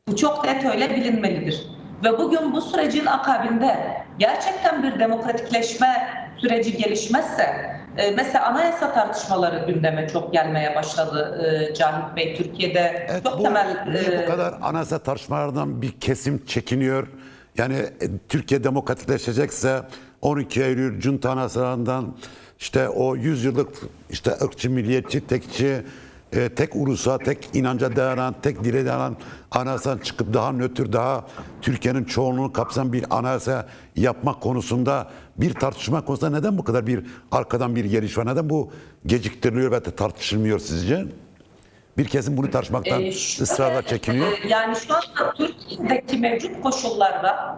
Bu çok net öyle bilinmelidir. Ve bugün bu sürecin akabinde gerçekten bir demokratikleşme süreci gelişmezse, mesela anayasa tartışmaları gündeme çok gelmeye başladı Cahit Bey. Türkiye'de Evet, çok temel... Niye bu kadar anayasa tartışmalardan bir kesim çekiniyor? Yani Türkiye demokratikleşecekse 12 Eylül Cunta anayasalarından işte o 100 yıllık işte ırkçı, milliyetçi, tekçi, tek ulusa, tek inanca dayanan, tek dile dayanan anayasadan çıkıp daha nötr, daha Türkiye'nin çoğunluğunu kapsayan bir anayasa yapmak konusunda bir tartışma konusunda neden bu kadar bir arkadan bir geliş var? Neden bu geciktiriliyor ve tartışılmıyor sizce? Bir kesim bunu tartışmaktan ısrarla çekiniyor. Yani şu anda Türkiye'deki mevcut koşullarda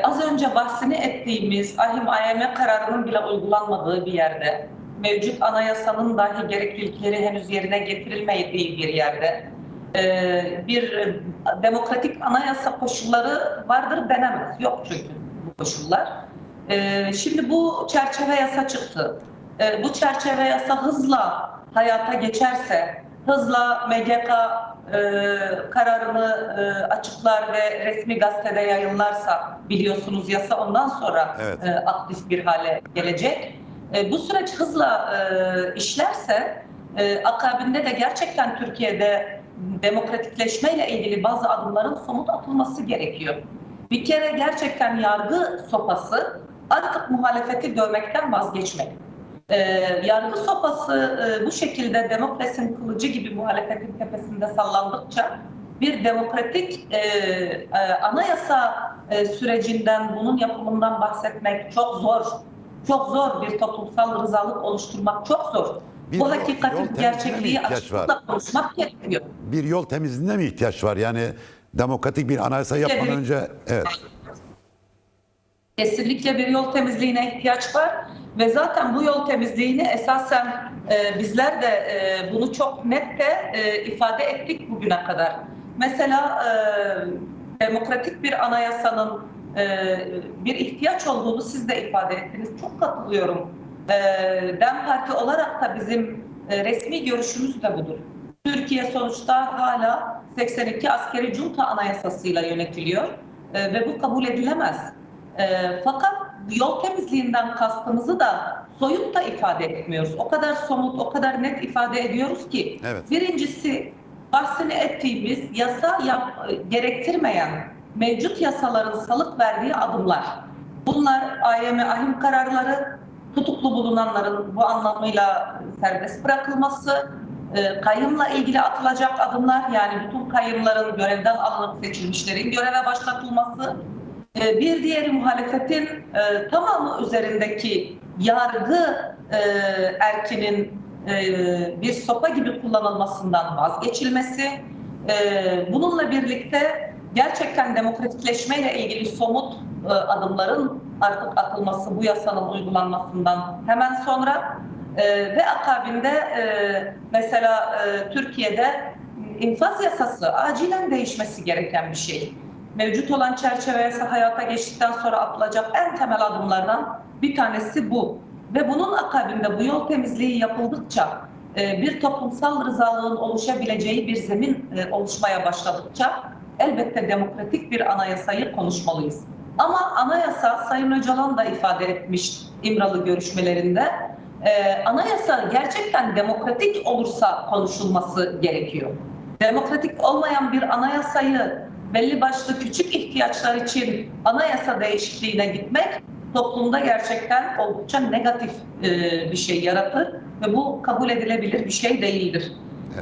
az önce bahsini ettiğimiz AİM kararının bile uygulanmadığı bir yerde, mevcut anayasanın dahi gereklilikleri henüz yerine getirilmediği bir yerde bir demokratik anayasa koşulları vardır denemez. Yok çünkü bu koşullar. Şimdi bu çerçeve yasa çıktı. Bu çerçeve yasa hızla hayata geçerse, hızla MGK kararını açıklar ve resmi gazetede yayınlarsa biliyorsunuz yasa ondan sonra evet, aktif bir hale gelecek. Bu süreç hızla işlerse akabinde de gerçekten Türkiye'de demokratikleşmeyle ilgili bazı adımların somut atılması gerekiyor. Bir kere gerçekten yargı sopası artık muhalefeti dövmekten vazgeçmek. Yargı sopası bu şekilde demokrasinin kılıcı gibi muhalefetin tepesinde sallandıkça bir demokratik anayasa sürecinden, bunun yapımından bahsetmek çok zor. Çok zor. Bir toplumsal rızalık oluşturmak çok zor. Bir Bu yol hakikatin temizliğine gerçekliği mi ihtiyaç var? açısından konuşmak gerekiyor. Bir yol temizliğine mi ihtiyaç var? Yani demokratik bir anayasa yapmadan önce evet. Kesinlikle bir yol temizliğine ihtiyaç var ve zaten bu yol temizliğini esasen bizler de bunu çok net de ifade ettik bugüne kadar. Mesela demokratik bir anayasanın bir ihtiyaç olduğunu siz de ifade ettiniz. Çok katılıyorum. DEM Parti olarak da bizim resmi görüşümüz de budur. Türkiye sonuçta hala 82 askeri junta anayasasıyla yönetiliyor ve bu kabul edilemez. Fakat yol temizliğinden kastımızı da soyut da ifade etmiyoruz. O kadar somut, o kadar net ifade ediyoruz ki. Evet. Birincisi, bahsini ettiğimiz yasa gerektirmeyen mevcut yasaların salık verdiği adımlar. Bunlar ahim kararları, tutuklu bulunanların bu anlamıyla serbest bırakılması, kayımla ilgili atılacak adımlar, yani bütün kayımların görevden alınıp seçilmişlerin göreve başlatılması, bir diğeri muhalefetin tamamı üzerindeki yargı erkinin bir sopa gibi kullanılmasından vazgeçilmesi, bununla birlikte gerçekten demokratikleşmeyle ilgili somut adımların artık atılması, bu yasanın uygulanmasından hemen sonra ve akabinde mesela Türkiye'de infaz yasası acilen değişmesi gereken bir şey. Mevcut olan çerçeve yasa hayata geçtikten sonra atılacak en temel adımlardan bir tanesi bu. Ve bunun akabinde bu yol temizliği yapıldıkça, bir toplumsal rızalığın oluşabileceği bir zemin oluşmaya başladıkça elbette demokratik bir anayasayı konuşmalıyız. Ama anayasa, Sayın Öcalan da ifade etmiş İmralı görüşmelerinde, anayasa gerçekten demokratik olursa konuşulması gerekiyor. Demokratik olmayan bir anayasayı belli başlı küçük ihtiyaçlar için anayasa değişikliğine gitmek toplumda gerçekten oldukça negatif bir şey yaratır ve bu kabul edilebilir bir şey değildir.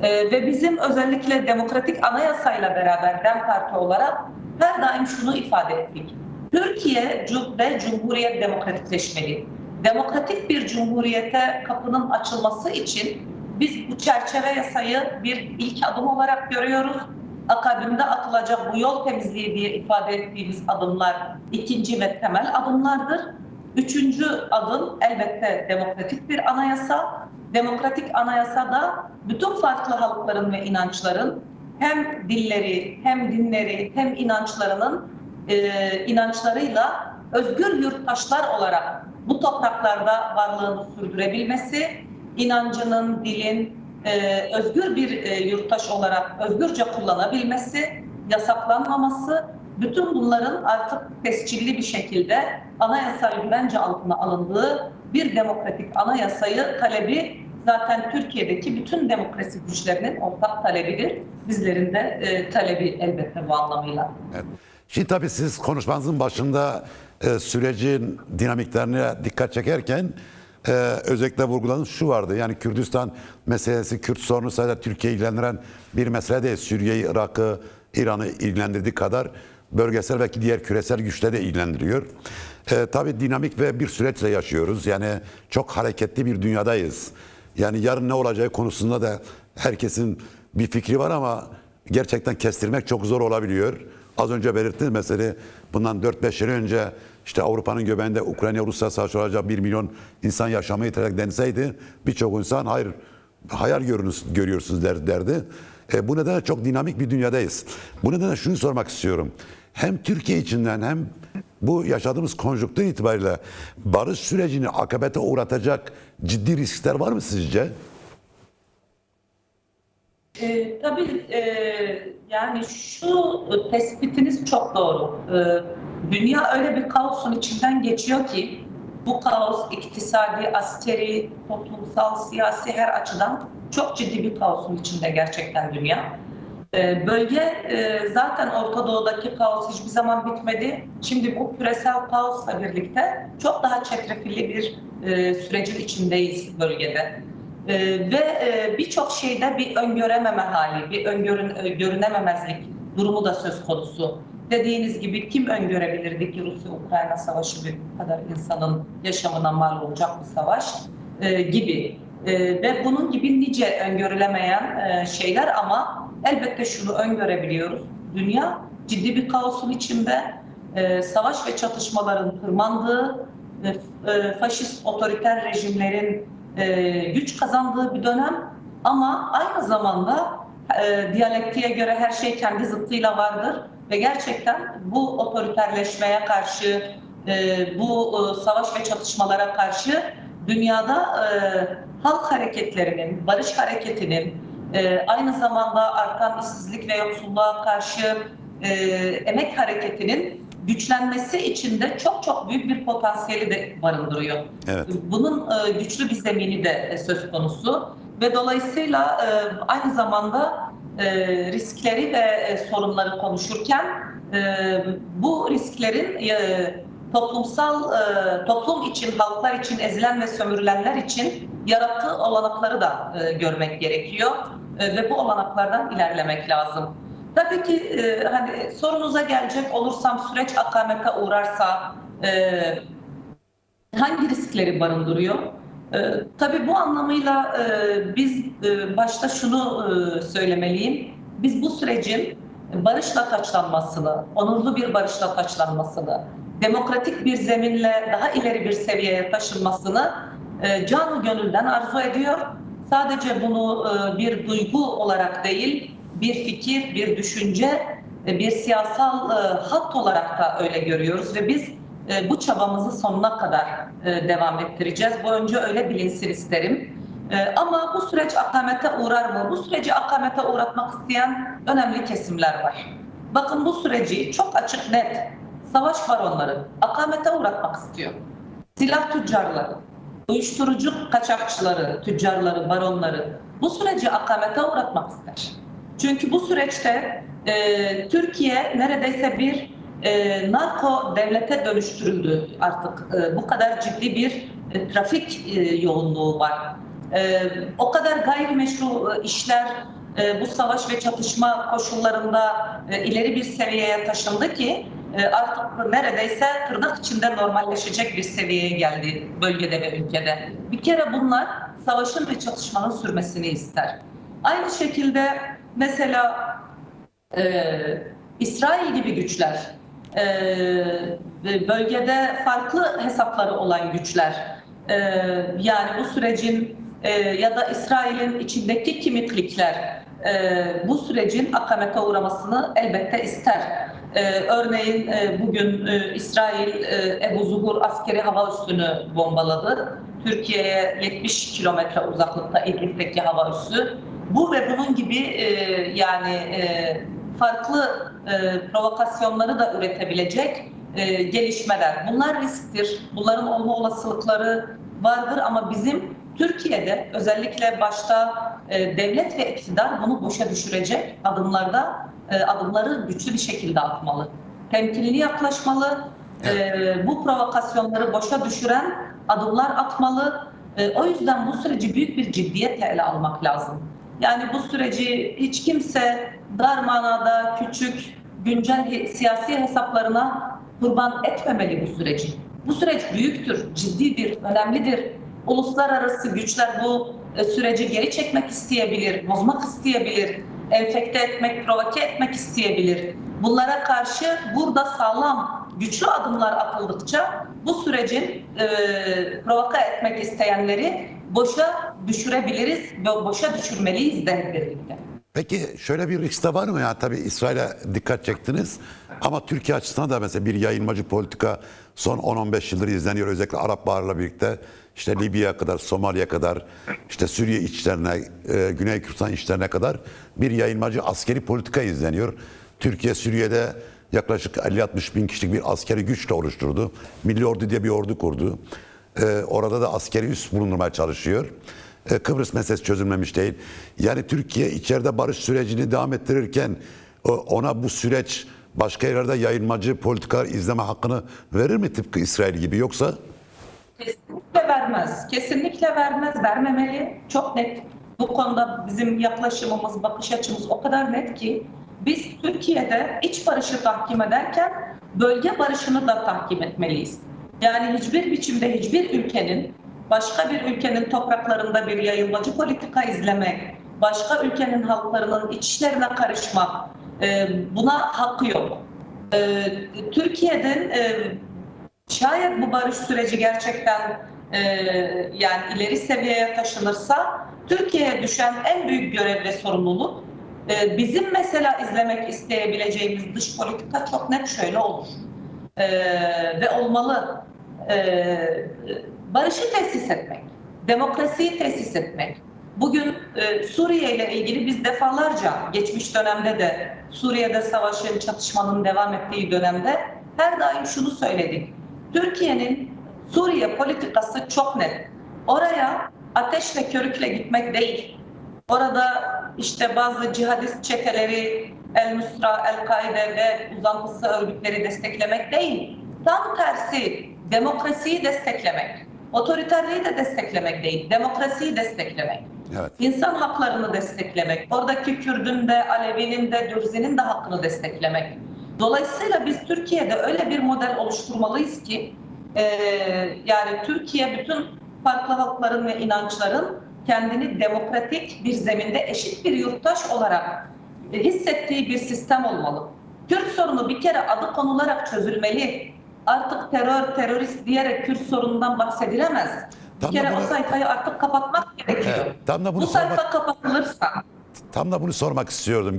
Ve bizim özellikle demokratik anayasayla beraber DEM Parti olarak her daim şunu ifade ettik. Türkiye ve Cumhuriyet demokratikleşmeli. Demokratik bir cumhuriyete kapının açılması için biz bu çerçeve yasayı bir ilk adım olarak görüyoruz. Akabinde atılacak bu yol temizliği diye ifade ettiğimiz adımlar ikinci ve temel adımlardır. Üçüncü adım elbette demokratik bir anayasa. Demokratik anayasada bütün farklı halkların ve inançların hem dilleri, hem dinleri, hem inançlarıyla özgür yurttaşlar olarak bu topraklarda varlığını sürdürebilmesi, inancının, dilin özgür bir yurttaş olarak özgürce kullanabilmesi, yasaklanmaması, bütün bunların artık tescilli bir şekilde anayasal güvence altına alındığı bir demokratik anayasayı talebi zaten Türkiye'deki bütün demokrasi güçlerinin ortak talebidir. Bizlerin de talebi elbette bu anlamıyla. Evet. Şimdi tabii siz konuşmanızın başında sürecin dinamiklerine dikkat çekerken özellikle vurguladığınız şu vardı. Yani Kürdistan meselesi, Kürt sorunu sadece Türkiye'yi ilgilendiren bir mesele değil. Suriye'yi, Irak'ı, İran'ı ilgilendirdiği kadar bölgesel belki diğer küresel güçleri de ilgilendiriyor. Tabii dinamik ve bir süreçle yaşıyoruz. Yani çok hareketli bir dünyadayız. Yani yarın ne olacağı konusunda da herkesin bir fikri var ama gerçekten kestirmek çok zor olabiliyor. Az önce belirttiğiniz mesele bundan 4-5 yıl önce işte Avrupa'nın göbeğinde Ukrayna-Rusya savaşı olacak 1 milyon insan yaşamı yitirecek denseydi birçok insan hayal görüyorsunuz derdi. Bu nedenle çok dinamik bir dünyadayız. Bu nedenle şunu sormak istiyorum. Hem Türkiye içinden hem bu yaşadığımız konjonktür itibariyle barış sürecini akabete uğratacak ciddi riskler var mı sizce? Tabii yani şu tespitiniz çok doğru. Dünya öyle bir kaosun içinden geçiyor ki bu kaos iktisadi, askeri, toplumsal, siyasi her açıdan çok ciddi bir kaosun içinde gerçekten dünya. Bölge zaten Orta Doğu'daki kaos hiçbir zaman bitmedi. Şimdi bu küresel kaosla birlikte çok daha çetrefilli bir sürecin içindeyiz bölgede. Ve birçok şeyde bir öngörememe hali, bir görünememezlik durumu da söz konusu. Dediğiniz gibi kim öngörebilirdi ki Rusya-Ukrayna savaşı bu kadar insanın yaşamına mal olacak bir savaş gibi. Ve bunun gibi nice öngörülemeyen şeyler ama elbette şunu öngörebiliyoruz. Dünya ciddi bir kaosun içinde, savaş ve çatışmaların tırmandığı, faşist otoriter rejimlerin güç kazandığı bir dönem ama aynı zamanda diyalektiğe göre her şey kendi zıttıyla vardır ve gerçekten bu otoriterleşmeye karşı, bu savaş ve çatışmalara karşı dünyada halk hareketlerinin, barış hareketinin, aynı zamanda artan işsizlik ve yoksulluğa karşı emek hareketinin güçlenmesi için de çok çok büyük bir potansiyeli de barındırıyor. Evet. Bunun güçlü bir zemini de söz konusu ve dolayısıyla aynı zamanda riskleri ve sorunları konuşurken bu risklerin toplum için, halklar için, ezilen ve sömürülenler için yarattığı olanakları da görmek gerekiyor ve bu olanaklardan ilerlemek lazım. Tabii ki hani sorunuza gelecek olursam süreç akamete uğrarsa hangi riskleri barındırıyor? Tabii bu anlamıyla biz başta şunu söylemeliyim. Biz bu sürecin barışla taçlanmasını, onurlu bir barışla taçlanmasını, demokratik bir zeminle daha ileri bir seviyeye taşınmasını canı gönülden arzu ediyor. Sadece bunu bir duygu olarak değil, bir fikir, bir düşünce, bir siyasal hat olarak da öyle görüyoruz ve biz bu çabamızı sonuna kadar devam ettireceğiz. Bu önce öyle bilinsin isterim. Ama bu süreç akamete uğrar mı? Bu süreci akamete uğratmak isteyen önemli kesimler var. Bakın bu süreci çok açık net savaş baronları akamete uğratmak istiyor. Silah tüccarları, uyuşturucu kaçakçıları, tüccarları, baronları bu süreci akamete uğratmak ister. Çünkü bu süreçte Türkiye neredeyse bir narko devlete dönüştürüldü artık. Bu kadar ciddi bir trafik yoğunluğu var. O kadar gayrimeşru işler bu savaş ve çatışma koşullarında ileri bir seviyeye taşındı ki artık neredeyse tırnak içinde normalleşecek bir seviyeye geldi bölgede ve ülkede. Bir kere bunlar savaşın ve çatışmanın sürmesini ister. Aynı şekilde mesela İsrail gibi güçler, bölgede farklı hesapları olan güçler, yani bu sürecin ya da İsrail'in içindeki kimi klikler bu sürecin akamete uğramasını elbette ister. Örneğin bugün İsrail Ebu Zuhur askeri hava üssünü bombaladı. Türkiye'ye 70 kilometre uzaklıkta İdlib'deki hava üssü. Bu ve bunun gibi farklı provokasyonları da üretebilecek gelişmeler. Bunlar risktir. Bunların olma olasılıkları vardır ama bizim Türkiye'de özellikle başta devlet ve iktidar bunu boşa düşürecek adımları güçlü bir şekilde atmalı. Temkinli yaklaşmalı, bu provokasyonları boşa düşüren adımlar atmalı. O yüzden bu süreci büyük bir ciddiyetle ele almak lazım. Yani bu süreci hiç kimse dar manada küçük, güncel siyasi hesaplarına kurban etmemeli bu süreci. Bu süreç büyüktür, ciddidir, önemlidir. Uluslararası güçler bu süreci geri çekmek isteyebilir, bozmak isteyebilir, enfekte etmek, provoke etmek isteyebilir. Bunlara karşı burada sağlam, güçlü adımlar atıldıkça bu sürecin provoke etmek isteyenleri boşa düşürebiliriz ve boşa düşürmeliyiz de hep birlikte. Peki şöyle bir risk de var mı ya? Tabii İsrail'e dikkat çektiniz ama Türkiye açısından da mesela bir yayılmacı politika son 10-15 yıldır izleniyor. Özellikle Arap Baharı'la birlikte işte Libya'ya kadar, Somali'ye kadar, işte Suriye içlerine, Güney Kürdistan içlerine kadar bir yayılmacı askeri politika izleniyor. Türkiye Suriye'de yaklaşık 50-60 bin kişilik bir askeri güçle oluşturdu. Milli Ordu diye bir ordu kurdu. Orada da askeri üs bulundurmaya çalışıyor. Kıbrıs meselesi çözülmemiş değil. Yani Türkiye içeride barış sürecini devam ettirirken ona bu süreç başka yerlerde yayılmacı politikalar izleme hakkını verir mi tıpkı İsrail gibi yoksa? Kesinlikle vermez. Kesinlikle vermez. Vermemeli. Çok net. Bu konuda bizim yaklaşımımız, bakış açımız o kadar net ki biz Türkiye'de iç barışı tahkim ederken bölge barışını da tahkim etmeliyiz. Yani hiçbir biçimde hiçbir ülkenin başka bir ülkenin topraklarında bir yayılmacı politika izlemek, başka ülkenin halklarının iç işlerine karışmak, buna hakkı yok. Türkiye'nin şayet bu barış süreci gerçekten yani ileri seviyeye taşınırsa Türkiye'ye düşen en büyük görev ve sorumluluk bizim mesela izlemek isteyebileceğimiz dış politika çok net şöyle olur ve olmalı. Barışı tesis etmek, demokrasiyi tesis etmek. Bugün Suriye ile ilgili biz defalarca geçmiş dönemde de Suriye'de savaşın, çatışmanın devam ettiği dönemde her daim şunu söyledik. Türkiye'nin Suriye politikası çok net. Oraya ateşle körükle gitmek değil. Orada işte bazı cihadist çeteleri, El-Nusra, El-Kaide ve uzantısı örgütleri desteklemek değil. Tam tersi demokrasiyi desteklemek. Otoriterliği de desteklemek değil, demokrasiyi desteklemek. Evet. İnsan haklarını desteklemek. Oradaki Kürdün de, Alevinin de, Dürzi'nin de hakkını desteklemek. Dolayısıyla biz Türkiye'de öyle bir model oluşturmalıyız ki yani Türkiye bütün farklı halkların ve inançların kendini demokratik bir zeminde eşit bir yurttaş olarak hissettiği bir sistem olmalı. Kürt sorunu bir kere adı konularak çözülmeli. Artık terörist diyerek Kürt sorunundan bahsedilemez. Bir kere o sayfayı artık kapatmak gerekiyor. Evet, bu sayfa kapatılırsa... Tam da bunu sormak istiyordum.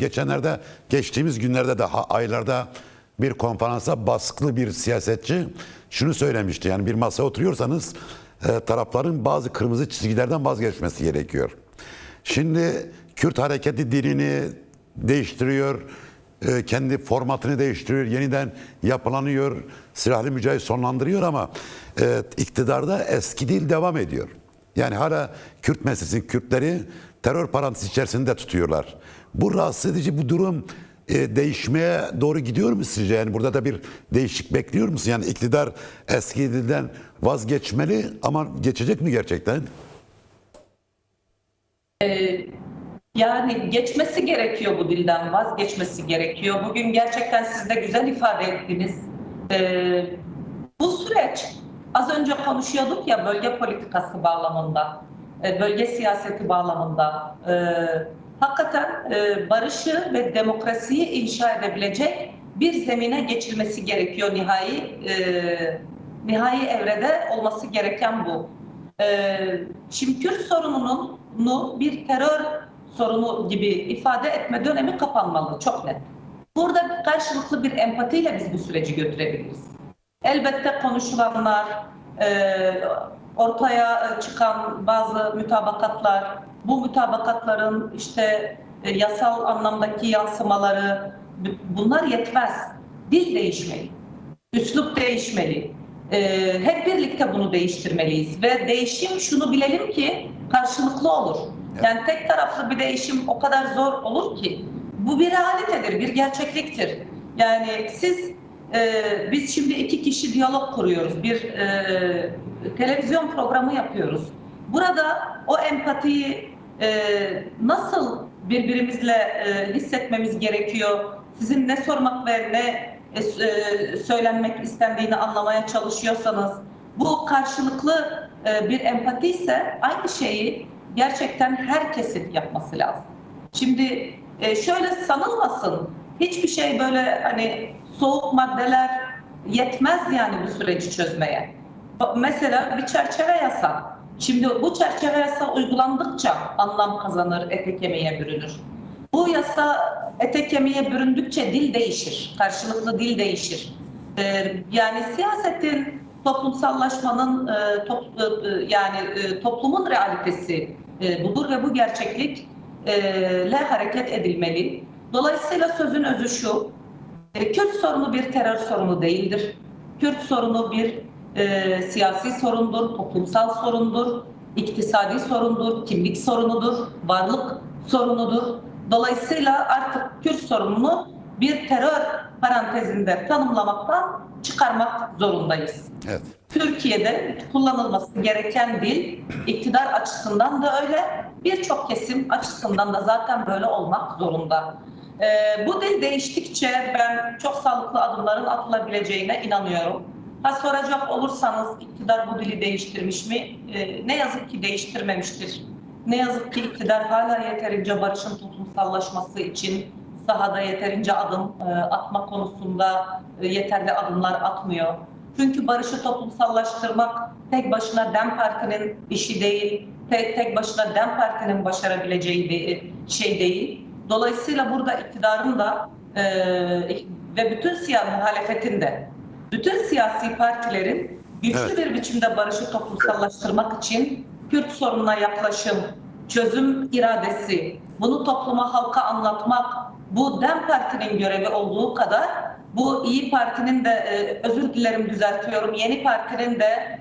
Geçtiğimiz günlerde de aylarda bir konferansa baskılı bir siyasetçi şunu söylemişti. Yani bir masaya oturuyorsanız tarafların bazı kırmızı çizgilerden vazgeçmesi gerekiyor. Şimdi Kürt hareketi dilini değiştiriyor, kendi formatını değiştiriyor, yeniden yapılanıyor, silahlı mücadele sonlandırıyor ama iktidarda eski dil devam ediyor. Yani hala Kürt meselesi, Kürtleri terör parantezi içerisinde tutuyorlar. Bu rahatsız edici, bu durum değişmeye doğru gidiyor mu sizce? Yani burada da bir değişik bekliyor musun? Yani iktidar eski dilden vazgeçmeli ama geçecek mi gerçekten? Yani geçmesi gerekiyor, bu dilden vazgeçmesi gerekiyor. Bugün gerçekten siz de güzel ifade ettiniz. Bu süreç, az önce konuşuyorduk ya bölge politikası bağlamında, bölge siyaseti bağlamında. Hakikaten barışı ve demokrasiyi inşa edebilecek bir zemine geçilmesi gerekiyor nihai evrede olması gereken bu. Şimdi Kürt sorununu bir terör sorunu gibi ifade etme dönemi kapanmalı, çok net. Burada karşılıklı bir empatiyle biz bu süreci götürebiliriz. Elbette konuşulanlar, ortaya çıkan bazı mütabakatlar, bu mütabakatların işte yasal anlamdaki yansımaları, bunlar yetmez. Dil değişmeli, üslup değişmeli. Hep birlikte bunu değiştirmeliyiz ve değişim, şunu bilelim ki, karşılıklı olur. Yani tek taraflı bir değişim o kadar zor olur ki, bu bir realitedir, bir gerçekliktir. Yani biz şimdi iki kişi diyalog kuruyoruz, bir televizyon programı yapıyoruz. Burada o empatiyi nasıl birbirimizle hissetmemiz gerekiyor? Sizin ne sormak ve ne söylenmek istendiğini anlamaya çalışıyorsanız, bu karşılıklı bir empati ise aynı şeyi gerçekten herkesin yapması lazım. Şimdi şöyle sanılmasın, hiçbir şey böyle hani soğuk maddeler yetmez yani bu süreci çözmeye. Mesela bir çerçeve yasa. Şimdi bu çerçeve yasa uygulandıkça anlam kazanır, ete kemiğe bürünür. Bu yasa ete kemiğe büründükçe dil değişir, karşılıklı dil değişir. Yani siyasetin, toplumsallaşmanın, toplumun realitesi budur ve bu gerçeklikle hareket edilmeli. Dolayısıyla sözün özü şu, Kürt sorunu bir terör sorunu değildir. Kürt sorunu bir siyasi sorundur, toplumsal sorundur, iktisadi sorundur, kimlik sorunudur, varlık sorunudur. Dolayısıyla artık Kürt sorununu bir terör parantezinde tanımlamaktan çıkarmak zorundayız. Evet. Türkiye'de kullanılması gereken dil iktidar açısından da öyle, birçok kesim açısından da zaten böyle olmak zorunda. Bu dil değiştikçe ben çok sağlıklı adımların atılabileceğine inanıyorum. Ha, soracak olursanız iktidar bu dili değiştirmiş mi? Ne yazık ki değiştirmemiştir. Ne yazık ki iktidar hala yeterince barışın toplumsallaşması için sahada yeterince adım atma konusunda yeterli adımlar atmıyor. Çünkü barışı toplumsallaştırmak tek başına DEM Parti'nin işi değil, tek başına DEM Parti'nin başarabileceği bir şey değil. Dolayısıyla burada iktidarın da ve bütün muhalefetin de, bütün siyasi partilerin güçlü bir biçimde barışı toplumsallaştırmak için Kürt sorununa yaklaşım, çözüm iradesi, bunu topluma, halka anlatmak, bu DEM Parti'nin görevi olduğu kadar bu İyi Parti'nin de, özür dilerim düzeltiyorum, Yeni Parti'nin de,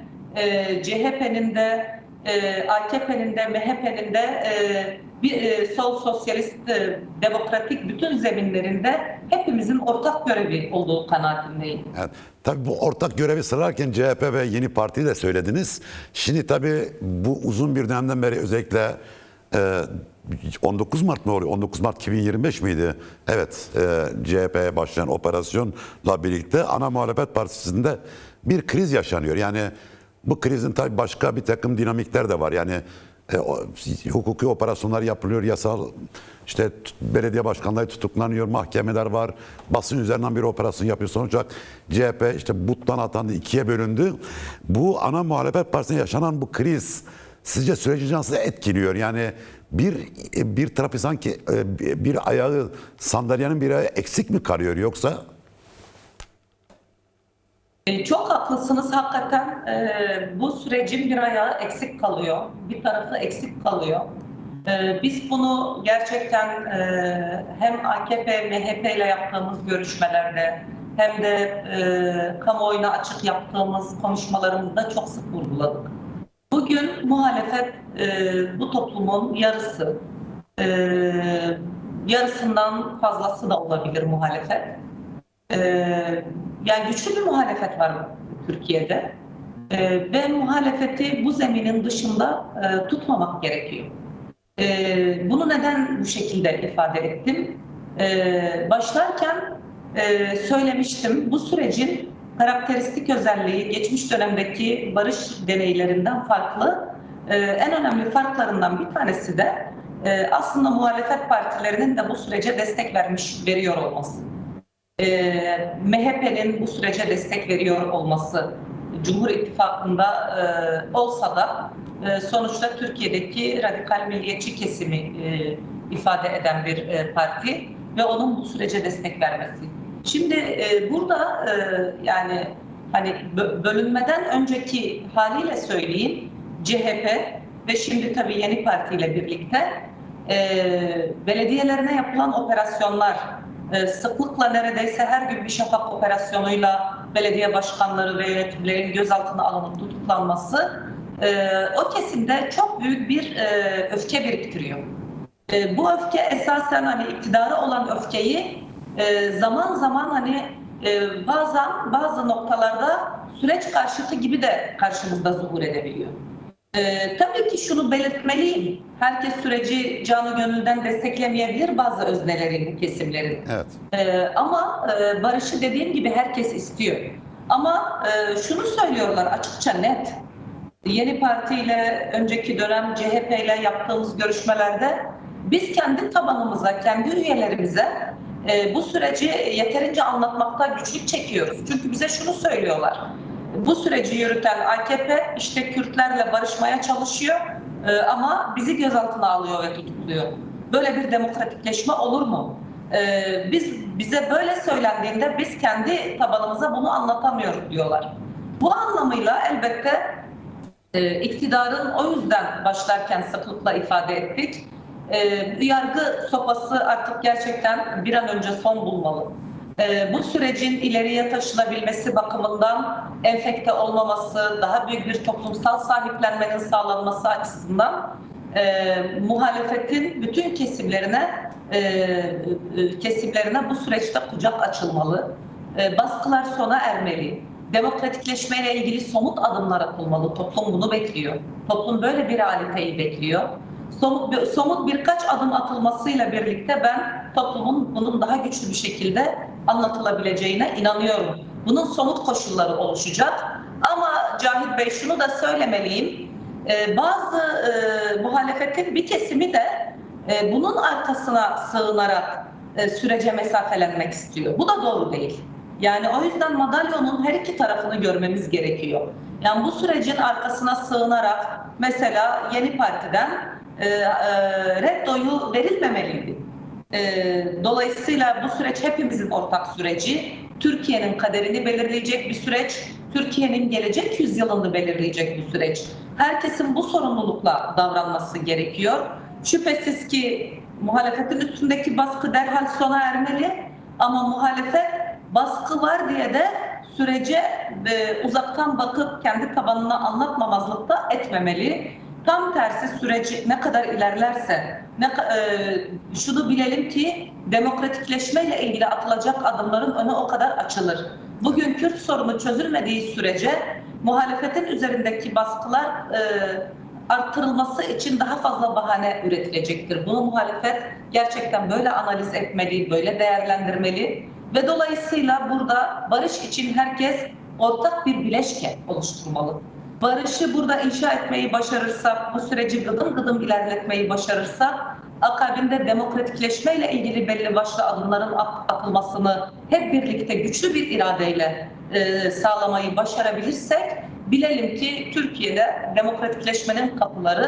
CHP'nin de, AKP'nin de, MHP'nin de, sol sosyalist, demokratik bütün zeminlerinde hepimizin ortak görevi olduğu kanaatindeyim. Evet. Tabii bu ortak görevi sırarken CHP ve Yeni Parti'yi de söylediniz. Şimdi tabii bu uzun bir dönemden beri özellikle 19 Mart mı oluyor? 19 Mart 2025 miydi? Evet, CHP'ye başlayan operasyonla birlikte ana muhalefet partisinde bir kriz yaşanıyor. Yani bu krizin tabii başka bir takım dinamikler de var. Yani hukuki operasyonlar yapılıyor, yasal işte belediye başkanları tutuklanıyor, mahkemeler var, basın üzerinden bir operasyon yapıyor. Sonuç olarak CHP işte buttan atandı, ikiye bölündü. Bu ana muhalefet partisinde yaşanan bu kriz sizce süreci nasıl etkiliyor? Yani bir tarafı sanki bir ayağı, sandalyenin bir ayağı eksik mi kalıyor yoksa? Çok haklısınız hakikaten, bu sürecin bir ayağı eksik kalıyor, bir tarafı eksik kalıyor. Biz bunu gerçekten hem AKP, MHP ile yaptığımız görüşmelerde hem de kamuoyuna açık yaptığımız konuşmalarımızda çok sık vurguladık. Bugün muhalefet bu toplumun yarısı, yarısından fazlası da olabilir muhalefet. Yani güçlü bir muhalefet var Türkiye'de ve muhalefeti bu zeminin dışında tutmamak gerekiyor. Bunu neden bu şekilde ifade ettim? Başlarken söylemiştim, bu sürecin karakteristik özelliği geçmiş dönemdeki barış deneylerinden farklı. En önemli farklarından bir tanesi de aslında muhalefet partilerinin de bu sürece destek veriyor olması. MHP'nin bu sürece destek veriyor olması Cumhur İttifakı'nda olsa da sonuçta Türkiye'deki radikal milliyetçi kesimi ifade eden bir parti ve onun bu sürece destek vermesi. Şimdi burada yani hani bölünmeden önceki haliyle söyleyeyim, CHP ve şimdi tabii Yeni Parti ile birlikte belediyelerine yapılan operasyonlar, sıklıkla neredeyse her gün bir şafak operasyonuyla belediye başkanları ve yönetimlerin gözaltına alınıp tutuklanması o kesimde çok büyük bir öfke biriktiriyor. Bu öfke esasen hani iktidara olan öfkeyi zaman zaman hani bazı noktalarda süreç karşıtı gibi de karşımızda zuhur edebiliyor. Tabii ki şunu belirtmeliyim. Herkes süreci canı gönülden desteklemeyebilir, bazı özneleri, bu kesimlerin. Evet. Ama barışı dediğim gibi herkes istiyor. Ama şunu söylüyorlar açıkça, net. Yeni Parti ile önceki dönem CHP ile yaptığımız görüşmelerde biz kendi tabanımıza, kendi üyelerimize bu süreci yeterince anlatmakta güçlük çekiyoruz. Çünkü bize şunu söylüyorlar. Bu süreci yürüten AKP işte Kürtlerle barışmaya çalışıyor ama bizi gözaltına alıyor ve tutukluyor. Böyle bir demokratikleşme olur mu? Bize böyle söylendiğinde biz kendi tabanımıza bunu anlatamıyoruz diyorlar. Bu anlamıyla elbette iktidarın, o yüzden başlarken sıklıkla ifade ettik, yargı sopası artık gerçekten bir an önce son bulmalı. Bu sürecin ileriye taşınabilmesi bakımından enfekte olmaması, daha büyük bir toplumsal sahiplenmenin sağlanması açısından muhalefetin bütün kesimlerine bu süreçte kucak açılmalı. Baskılar sona ermeli. Demokratikleşmeyle ilgili somut adımlar atılmalı. Toplum bunu bekliyor. Toplum böyle bir realiteyi bekliyor. Somut birkaç adım atılmasıyla birlikte ben toplumun bunun daha güçlü bir şekilde anlatılabileceğine inanıyorum. Bunun somut koşulları oluşacak. Ama Cahit Bey, şunu da söylemeliyim. Bazı muhalefetin bir kesimi de bunun arkasına sığınarak sürece mesafelenmek istiyor. Bu da doğru değil. Yani o yüzden madalyonun her iki tarafını görmemiz gerekiyor. Yani bu sürecin arkasına sığınarak mesela Yeni Parti'den red oyu verilmemeliydi. Dolayısıyla bu süreç hepimizin ortak süreci. Türkiye'nin kaderini belirleyecek bir süreç. Türkiye'nin gelecek yüzyılını belirleyecek bir süreç. Herkesin bu sorumlulukla davranması gerekiyor. Şüphesiz ki muhalefetin üstündeki baskı derhal sona ermeli. Ama muhalefet baskı var diye de sürece uzaktan bakıp kendi tabanına anlatmamazlık da etmemeli. Tam tersi süreç ne kadar ilerlerse, şunu bilelim ki demokratikleşmeyle ilgili atılacak adımların önü o kadar açılır. Bugün Kürt sorunu çözülmediği sürece muhalefetin üzerindeki baskılar arttırılması için daha fazla bahane üretilecektir. Bunu muhalefet gerçekten böyle analiz etmeli, böyle değerlendirmeli ve dolayısıyla burada barış için herkes ortak bir bileşke oluşturmalı. Barışı burada inşa etmeyi başarırsak, bu süreci gıdım gıdım ilerletmeyi başarırsak, akabinde demokratikleşmeyle ilgili belli başlı adımların atılmasını hep birlikte güçlü bir iradeyle sağlamayı başarabilirsek, bilelim ki Türkiye'de demokratikleşmenin kapıları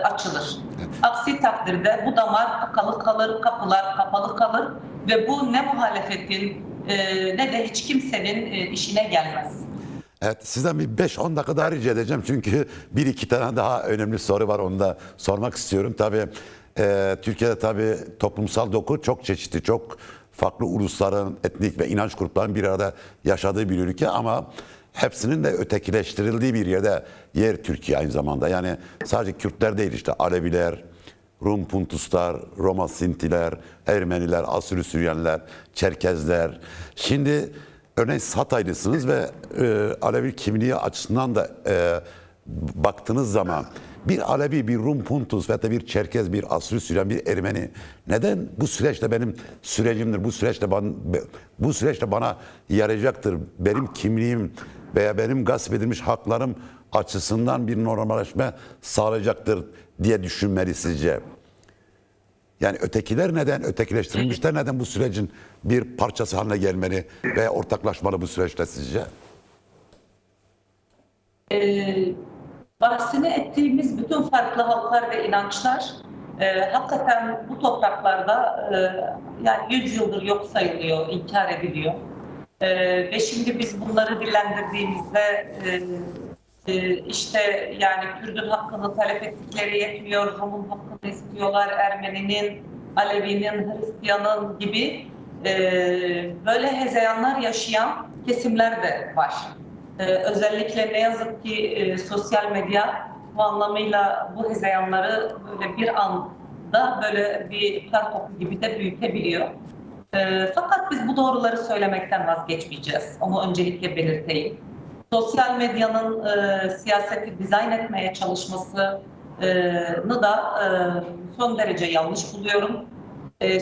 açılır. Aksi takdirde bu damar tıkalı kalır, kapılar kapalı kalır ve bu ne muhalefetin ne de hiç kimsenin işine gelmez. Evet, sizden bir 5-10 dakika daha rica edeceğim. Çünkü bir iki tane daha önemli soru var. Onu da sormak istiyorum. Tabii Türkiye'de tabii toplumsal doku çok çeşitli. Çok farklı ulusların, etnik ve inanç gruplarının bir arada yaşadığı bir ülke ama hepsinin de ötekileştirildiği bir yer Türkiye aynı zamanda. Yani sadece Kürtler değil, işte Aleviler, Rum Puntuslar, Roma Sintiler, Ermeniler, Asürü Süryaniler, Çerkezler. Şimdi örneğin Hataylısınız ve Alevi kimliği açısından da baktığınız zaman bir Alevi, bir Rum Puntus veya da bir Çerkez, bir Asürü Süryani, bir Ermeni neden bu süreçte benim sürecimdir, bu süreçte bana yarayacaktır, benim kimliğim veya benim gasp edilmiş haklarım açısından bir normalleşme sağlayacaktır diye düşünmeli sizce? Yani ötekiler neden, ötekileştirilmişler neden bu sürecin bir parçası haline gelmeli ve ortaklaşmalı bu süreçte sizce? Bahsini ettiğimiz bütün farklı halklar ve inançlar hakikaten bu topraklarda yani 100 yıldır yok sayılıyor, inkar ediliyor. Ve şimdi biz bunları dillendirdiğimizde işte yani Kürdün hakkını talep ettikleri yetmiyor, Rum'un hakkını istiyorlar, Ermeninin, Alevinin, Hristiyanın gibi böyle hezeyanlar yaşayan kesimler de var. Özellikle ne yazık ki sosyal medya bu anlamıyla bu hezeyanları böyle bir anda böyle bir kar topu gibi de büyütebiliyor. Fakat biz bu doğruları söylemekten vazgeçmeyeceğiz. Onu öncelikle belirteyim. Sosyal medyanın siyaseti dizayn etmeye çalışmasını da son derece yanlış buluyorum.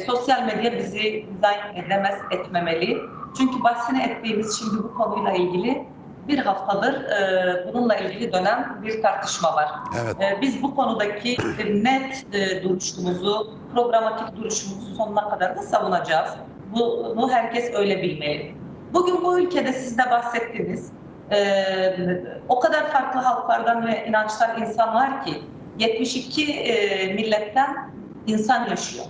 Sosyal medya bizi dizayn edemez, etmemeli. Çünkü bahsini ettiğimiz şimdi bu konuyla ilgili bir haftadır bununla ilgili dönen bir tartışma var. Evet. Biz bu konudaki net duruşumuzu, programatik duruşumuzu sonuna kadar da savunacağız. Bunu herkes öyle bilmeli. Bugün bu ülkede siz de bahsettiniz. O kadar farklı halklardan ve inançlar insan var ki 72 milletten insan yaşıyor.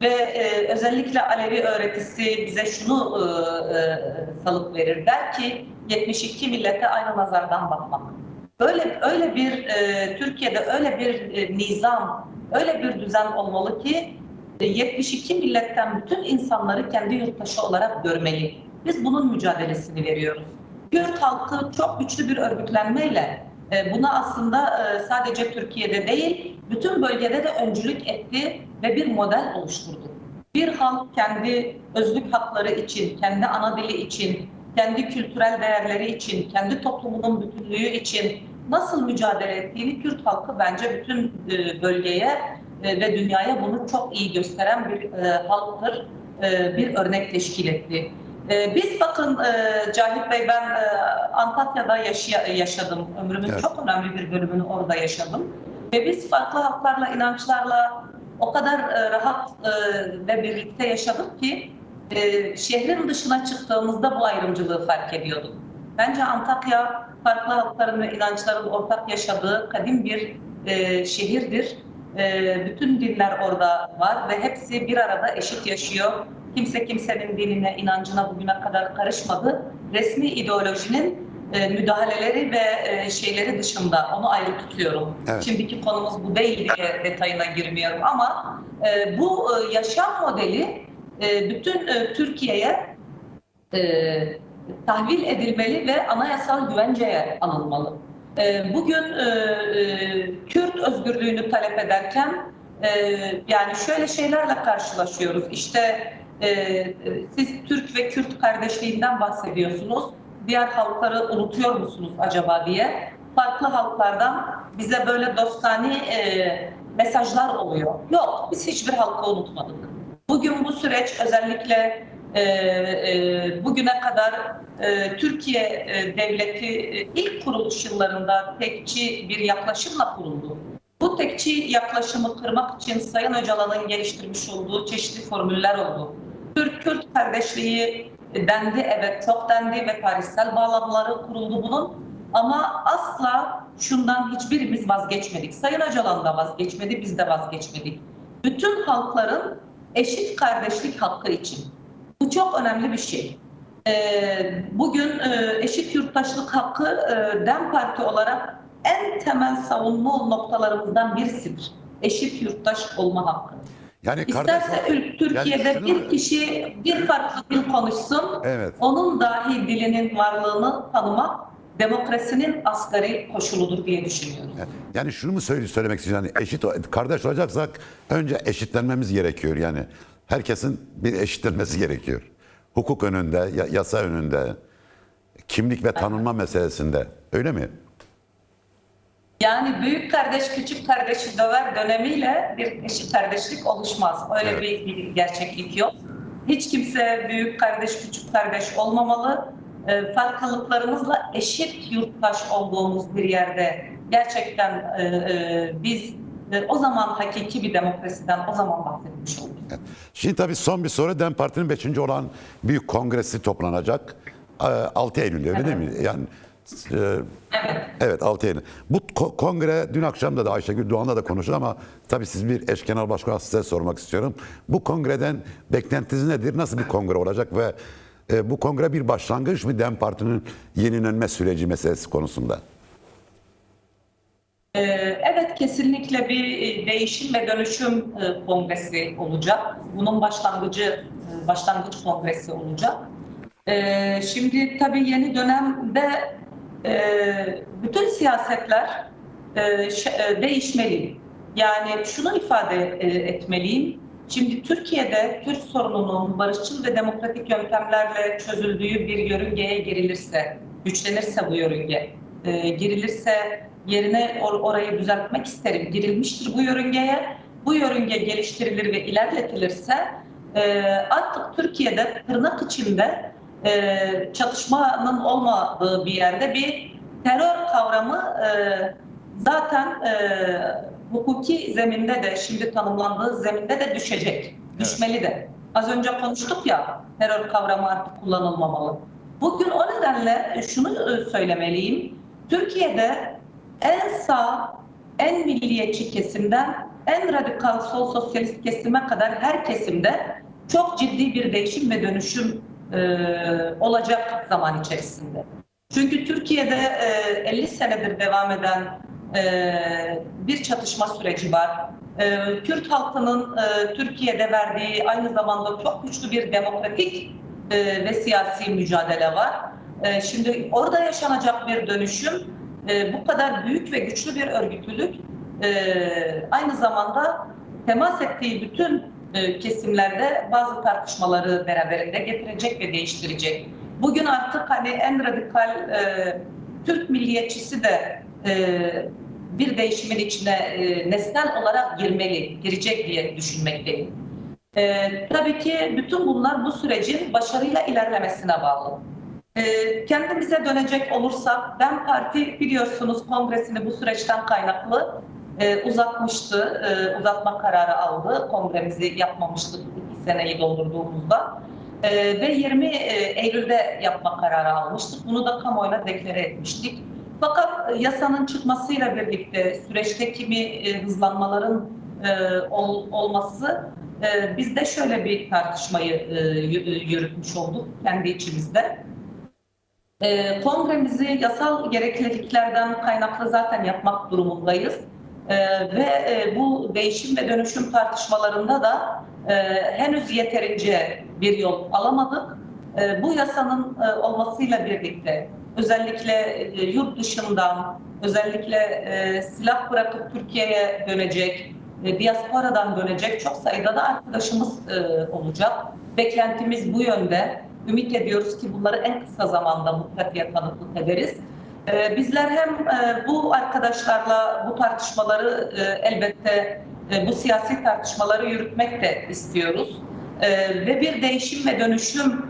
Ve özellikle Alevi öğretisi bize şunu salık verir, der ki 72 millete aynı nazardan bakmak. Öyle bir Türkiye'de öyle bir nizam, öyle bir düzen olmalı ki 72 milletten bütün insanları kendi yurttaşı olarak görmeli. Biz bunun mücadelesini veriyoruz. Kürt halkı çok güçlü bir örgütlenmeyle buna aslında sadece Türkiye'de değil, bütün bölgede de öncülük etti ve bir model oluşturdu. Bir halk kendi özlük hakları için, kendi ana dili için, kendi kültürel değerleri için, kendi toplumunun bütünlüğü için nasıl mücadele ettiğini Kürt halkı bence bütün bölgeye ve dünyaya bunu çok iyi gösteren bir halktır, bir örnek teşkil etti. Biz bakın Cahit Bey, ben Antakya'da yaşadım. Ömrümün Evet. çok önemli bir bölümünü orada yaşadım. Ve biz farklı haklarla, inançlarla o kadar rahat ve birlikte yaşadık ki şehrin dışına çıktığımızda bu ayrımcılığı fark ediyorduk. Bence Antakya farklı halkların ve inançların ortak yaşadığı kadim bir şehirdir. Bütün dinler orada var ve hepsi bir arada eşit yaşıyor. Kimse kimsenin dinine, inancına bugüne kadar karışmadı. Resmi ideolojinin müdahaleleri ve şeyleri dışında onu ayrı tutuyorum. Evet. Şimdiki konumuz bu değil diye detayına girmiyorum ama bu yaşam modeli bütün Türkiye'ye tahvil edilmeli ve anayasal güvenceye alınmalı. Bugün Kürt özgürlüğünü talep ederken yani şöyle şeylerle karşılaşıyoruz. İşte siz Türk ve Kürt kardeşliğinden bahsediyorsunuz. Diğer halkları unutuyor musunuz acaba diye farklı halklardan bize böyle dostane mesajlar oluyor. Yok, biz hiçbir halkı unutmadık. Bugün bu süreç özellikle bugüne kadar Türkiye devleti ilk kuruluş yıllarında tekçi bir yaklaşımla kuruldu. Bu tekçi yaklaşımı kırmak için Sayın Öcalan'ın geliştirmiş olduğu çeşitli formüller oldu. Türk-Kürt kardeşliği dendi, evet çok dendi ve tarihsel bağlamları kuruldu bunun. Ama asla şundan hiçbirimiz vazgeçmedik. Sayın Öcalan da vazgeçmedi, biz de vazgeçmedik. Bütün halkların eşit kardeşlik hakkı için. Bu çok önemli bir şey. Bugün eşit yurttaşlık hakkı DEM Parti olarak en temel savunma noktalarımızdan birisidir. Eşit yurttaş olma hakkı. Yani İsterse Türkiye'de yani bir kişi bir farklı dil konuşsun, Evet. onun dahi dilinin varlığını tanımak demokrasinin asgari koşuludur diye düşünüyorum. Yani şunu mu söylemek istiyorum? Yani eşit kardeş olacaksak önce eşitlenmemiz gerekiyor. Yani herkesin bir eşitlenmesi gerekiyor. Hukuk önünde, yasa önünde, kimlik ve tanınma meselesinde. Öyle mi? Yani büyük kardeş küçük kardeşi döver dönemiyle bir eşit kardeşlik oluşmaz. Öyle Evet. bir gerçeklik yok. Hiç kimse büyük kardeş küçük kardeş olmamalı. Farklılıklarımızla eşit yurttaş olduğumuz bir yerde gerçekten biz o zaman hakiki bir demokrasiden o zaman bahsetmiş oluruz. Şimdi tabii son bir soru. DEM Parti'nin 5. olan büyük kongresi toplanacak. 6 Eylül'de öyle değil mi? Yani evet 6 Eylül. Bu kongre dün akşam da Ayşegül Doğan'la da konuştuk ama tabii siz bir eş genel başkan, size sormak istiyorum. Bu kongreden beklentiniz nedir? Nasıl bir kongre olacak ve bu kongre bir başlangıç mı DEM Parti'nin yenilenme süreci meselesi konusunda? Evet, kesinlikle bir değişim ve dönüşüm kongresi olacak. Bunun başlangıç kongresi olacak. Şimdi tabii yeni dönemde bütün siyasetler değişmeli. Yani şunu ifade etmeliyim. Şimdi Türkiye'de Kürt sorununun barışçıl ve demokratik yöntemlerle çözüldüğü bir yörüngeye girilirse, güçlenirse bu yörünge, girilirse yerine orayı düzeltmek isterim. Girilmiştir bu yörüngeye. Bu yörünge geliştirilir ve ilerletilirse artık Türkiye'de tırnak içinde çatışmanın olmadığı bir yerde bir terör kavramı zaten hukuki zeminde de şimdi tanımlandığı zeminde de düşecek. Düşmeli de. Az önce konuştuk ya, terör kavramı artık kullanılmamalı. Bugün o nedenle şunu söylemeliyim. Türkiye'de en sağ, en milliyetçi kesimden en radikal sol sosyalist kesime kadar her kesimde çok ciddi bir değişim ve dönüşüm olacak zaman içerisinde. Çünkü Türkiye'de 50 senedir devam eden bir çatışma süreci var. Kürt halkının Türkiye'de verdiği aynı zamanda çok güçlü bir demokratik ve siyasi mücadele var. Şimdi orada yaşanacak bir dönüşüm, bu kadar büyük ve güçlü bir örgütlülük aynı zamanda temas ettiği bütün kesimlerde bazı tartışmaları beraberinde getirecek ve değiştirecek. Bugün artık hani en radikal Türk milliyetçisi de bir değişimin içine nesnel olarak girecek diye düşünmekteyim. Tabii ki bütün bunlar bu sürecin başarıyla ilerlemesine bağlı. Kendimize dönecek olursak, DEM Parti biliyorsunuz kongresini bu süreçten kaynaklı uzatmıştı, uzatma kararı aldı. Kongremizi yapmamıştık 2 seneyi doldurduğumuzda. Ve 20 Eylül'de yapma kararı almıştık. Bunu da kamuoyuna deklare etmiştik. Fakat yasanın çıkmasıyla birlikte süreçte kimi hızlanmaların olması biz de şöyle bir tartışmayı yürütmüş olduk kendi içimizde. Kongremizi yasal gerekliliklerden kaynaklı zaten yapmak durumundayız. Ve bu değişim ve dönüşüm tartışmalarında da henüz yeterince bir yol alamadık. Bu yasanın olmasıyla birlikte özellikle yurt dışından, özellikle silah bırakıp Türkiye'ye dönecek, diasporadan dönecek çok sayıda da arkadaşımız olacak. Beklentimiz bu yönde. Ümit ediyoruz ki bunları en kısa zamanda mutlaka tanıklık ederiz. Bizler hem bu arkadaşlarla bu tartışmaları elbette bu siyasi tartışmaları yürütmek de istiyoruz. Ve bir değişim ve dönüşüm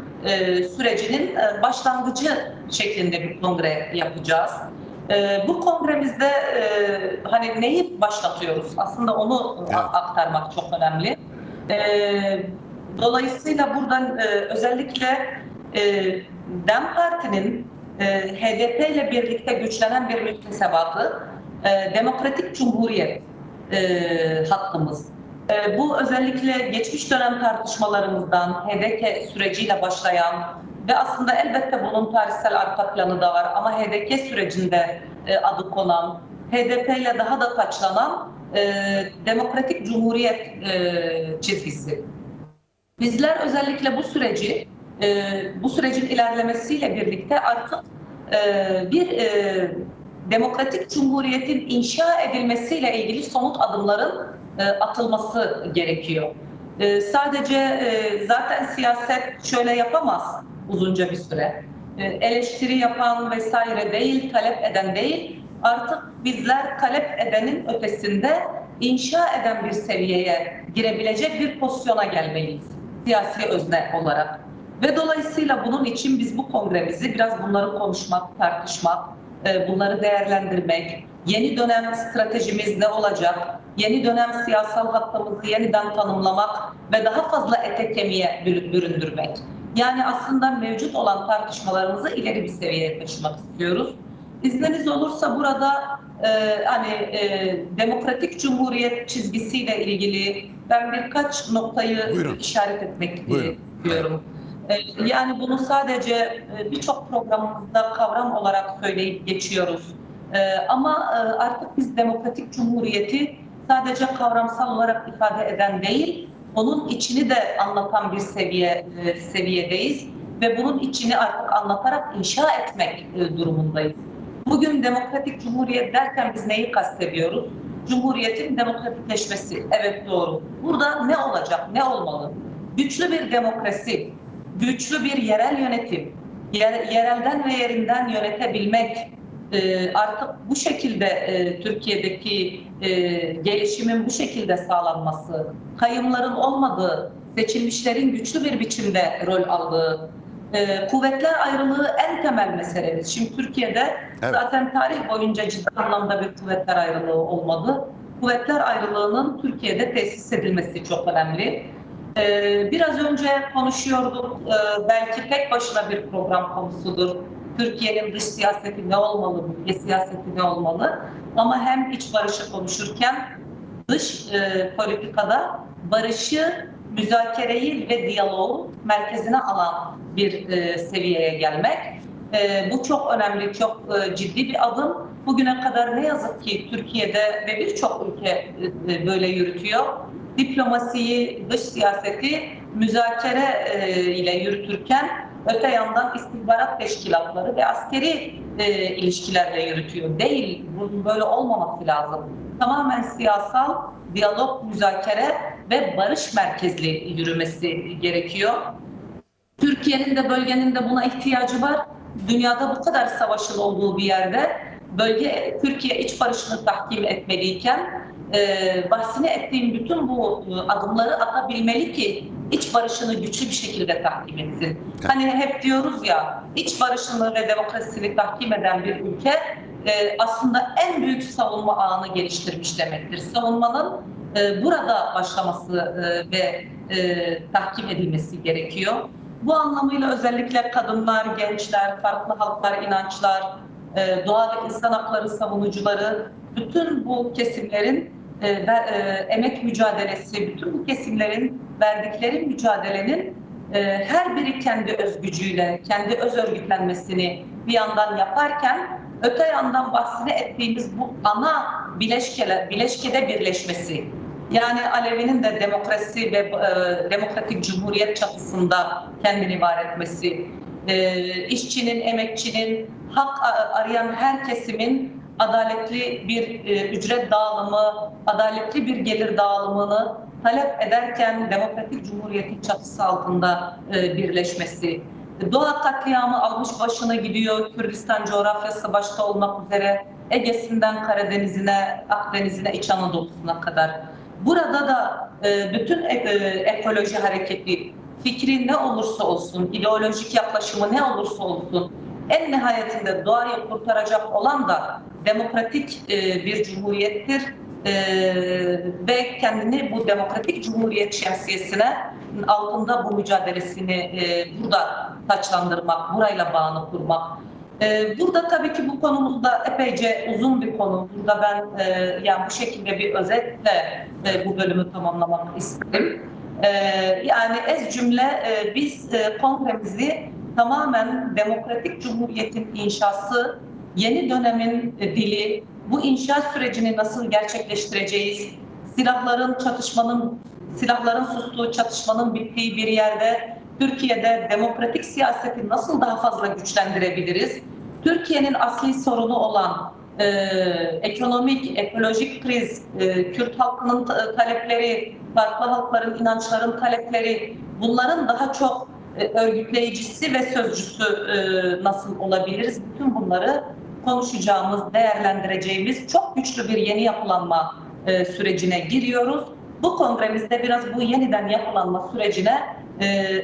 sürecinin başlangıcı şeklinde bir kongre yapacağız. Bu kongremizde hani neyi başlatıyoruz? Aslında onu aktarmak çok önemli. Dolayısıyla buradan özellikle DEM Parti'nin HDP ile birlikte güçlenen bir müktesebatı, demokratik cumhuriyet hakkımız. Bu özellikle geçmiş dönem tartışmalarımızdan HDP süreciyle başlayan ve aslında elbette bunun tarihsel arka planı da var ama HDP sürecinde adı konan, HDP ile daha da taçlanan demokratik cumhuriyet çizgisi. Bizler özellikle bu sürecin ilerlemesiyle birlikte artık bir demokratik cumhuriyetin inşa edilmesiyle ilgili somut adımların atılması gerekiyor. Sadece zaten siyaset şöyle yapamaz uzunca bir süre. Eleştiri yapan vesaire değil, talep eden değil. Artık bizler talep edenin ötesinde inşa eden bir seviyeye girebilecek bir pozisyona gelmeliyiz. Siyasi özne olarak. Ve dolayısıyla bunun için biz bu kongremizi biraz bunları konuşmak, tartışmak, bunları değerlendirmek, yeni dönem stratejimiz ne olacak, yeni dönem siyasal hakkımızı yeniden tanımlamak ve daha fazla ete kemiğe büründürmek. Yani aslında mevcut olan tartışmalarımızı ileri bir seviyeye taşımak istiyoruz. İzniniz olursa burada demokratik cumhuriyet çizgisiyle ilgili ben birkaç noktayı işaret etmek istiyorum. Yani bunu sadece birçok programımızda kavram olarak söyleyip geçiyoruz. Ama artık biz demokratik cumhuriyeti sadece kavramsal olarak ifade eden değil, onun içini de anlatan bir seviyedeyiz ve bunun içini artık anlatarak inşa etmek durumundayız. Bugün demokratik cumhuriyet derken biz neyi kastediyoruz? Cumhuriyetin demokratikleşmesi. Evet, doğru. Burada ne olacak, ne olmalı? Güçlü bir demokrasi, güçlü bir yerel yönetim, yerelden ve yerinden yönetebilmek, artık bu şekilde Türkiye'deki gelişimin bu şekilde sağlanması, kayımların olmadığı, seçilmişlerin güçlü bir biçimde rol aldığı, kuvvetler ayrılığı en temel meselemiz. Şimdi Türkiye'de zaten tarih boyunca ciddi anlamda bir kuvvetler ayrılığı olmadı. Kuvvetler ayrılığının Türkiye'de tesis edilmesi çok önemli. Biraz önce konuşuyorduk, belki tek başına bir program konusudur. Türkiye'nin dış siyaseti ne olmalı, ülke siyaseti ne olmalı? Ama hem iç barışı konuşurken dış politikada barışı, müzakereyi ve diyaloğu merkezine alan bir seviyeye gelmek. Bu çok önemli, çok ciddi bir adım. Bugüne kadar ne yazık ki Türkiye'de ve birçok ülke böyle yürütüyor. Diplomasiyi, dış siyaseti müzakere ile yürütürken öte yandan istihbarat teşkilatları ve askeri ilişkilerle yürütüyor. Değil, bunun böyle olmaması lazım. Tamamen siyasal, diyalog, müzakere ve barış merkezli yürümesi gerekiyor. Türkiye'nin de bölgenin de buna ihtiyacı var. Dünyada bu kadar savaşın olduğu bir yerde bölge Türkiye iç barışını tahkim etmeliyken bahsini ettiğim bütün bu adımları atabilmeli ki iç barışını güçlü bir şekilde tahkim etsin. Hani hep diyoruz ya, iç barışını ve demokrasisini tahkim eden bir ülke aslında en büyük savunma ağını geliştirmiş demektir. Savunmanın burada başlaması ve tahkim edilmesi gerekiyor. Bu anlamıyla özellikle kadınlar, gençler, farklı halklar, inançlar, doğa ve insan hakları savunucuları, bütün bu kesimlerin emek mücadelesi, bütün bu kesimlerin verdikleri mücadelenin her biri kendi öz gücüyle, kendi öz örgütlenmesini bir yandan yaparken, öte yandan bahsini ettiğimiz bu ana bileşkede birleşmesi, yani Alevi'nin de demokrasi ve demokratik cumhuriyet çatısında kendini var etmesi, işçinin, emekçinin, hak arayan her kesimin adaletli bir ücret dağılımı, adaletli bir gelir dağılımını talep ederken demokratik cumhuriyetin çatısı altında birleşmesi. Doğa katliamı almış başına gidiyor, Kürdistan coğrafyası başta olmak üzere Ege'sinden Karadeniz'ine, Akdeniz'ine, İç Anadolu'suna kadar. Burada da bütün ekoloji hareketi, fikri ne olursa olsun, ideolojik yaklaşımı ne olursa olsun, en nihayetinde doğayı kurtaracak olan da demokratik bir cumhuriyettir ve kendini bu demokratik cumhuriyet şemsiyesine altında bu mücadelesini burada taçlandırmak, burayla bağını kurmak. Burada tabii ki bu konumuzda epeyce uzun bir konu. Burada ben yani bu şekilde bir özetle bu bölümü tamamlamak istedim. Yani ez cümle biz kongremizi tamamen demokratik cumhuriyetin inşası, yeni dönemin dili, bu inşaat sürecini nasıl gerçekleştireceğiz, silahların sustuğu, çatışmanın bittiği bir yerde Türkiye'de demokratik siyaseti nasıl daha fazla güçlendirebiliriz? Türkiye'nin asli sorunu olan ekonomik, ekolojik kriz, Kürt halkının talepleri, farklı halkların, inançların talepleri, bunların daha çok örgütleyicisi ve sözcüsü nasıl olabiliriz? Bütün bunları konuşacağımız, değerlendireceğimiz çok güçlü bir yeni yapılanma sürecine giriyoruz. Bu kongremizde biraz bu yeniden yapılanma sürecine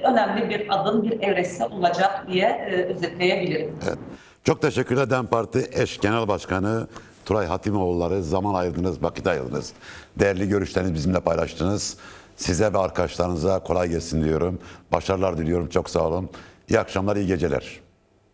önemli bir adım, bir evresi olacak diye özetleyebilirim. Evet. Çok teşekkürler DEM Parti eş genel başkanı Turay Hatimoğulları, zaman ayırdınız, vakit ayırdınız. Değerli görüşlerinizi bizimle paylaştınız. Size ve arkadaşlarınıza kolay gelsin diyorum. Başarılar diliyorum. Çok sağ olun. İyi akşamlar, iyi geceler.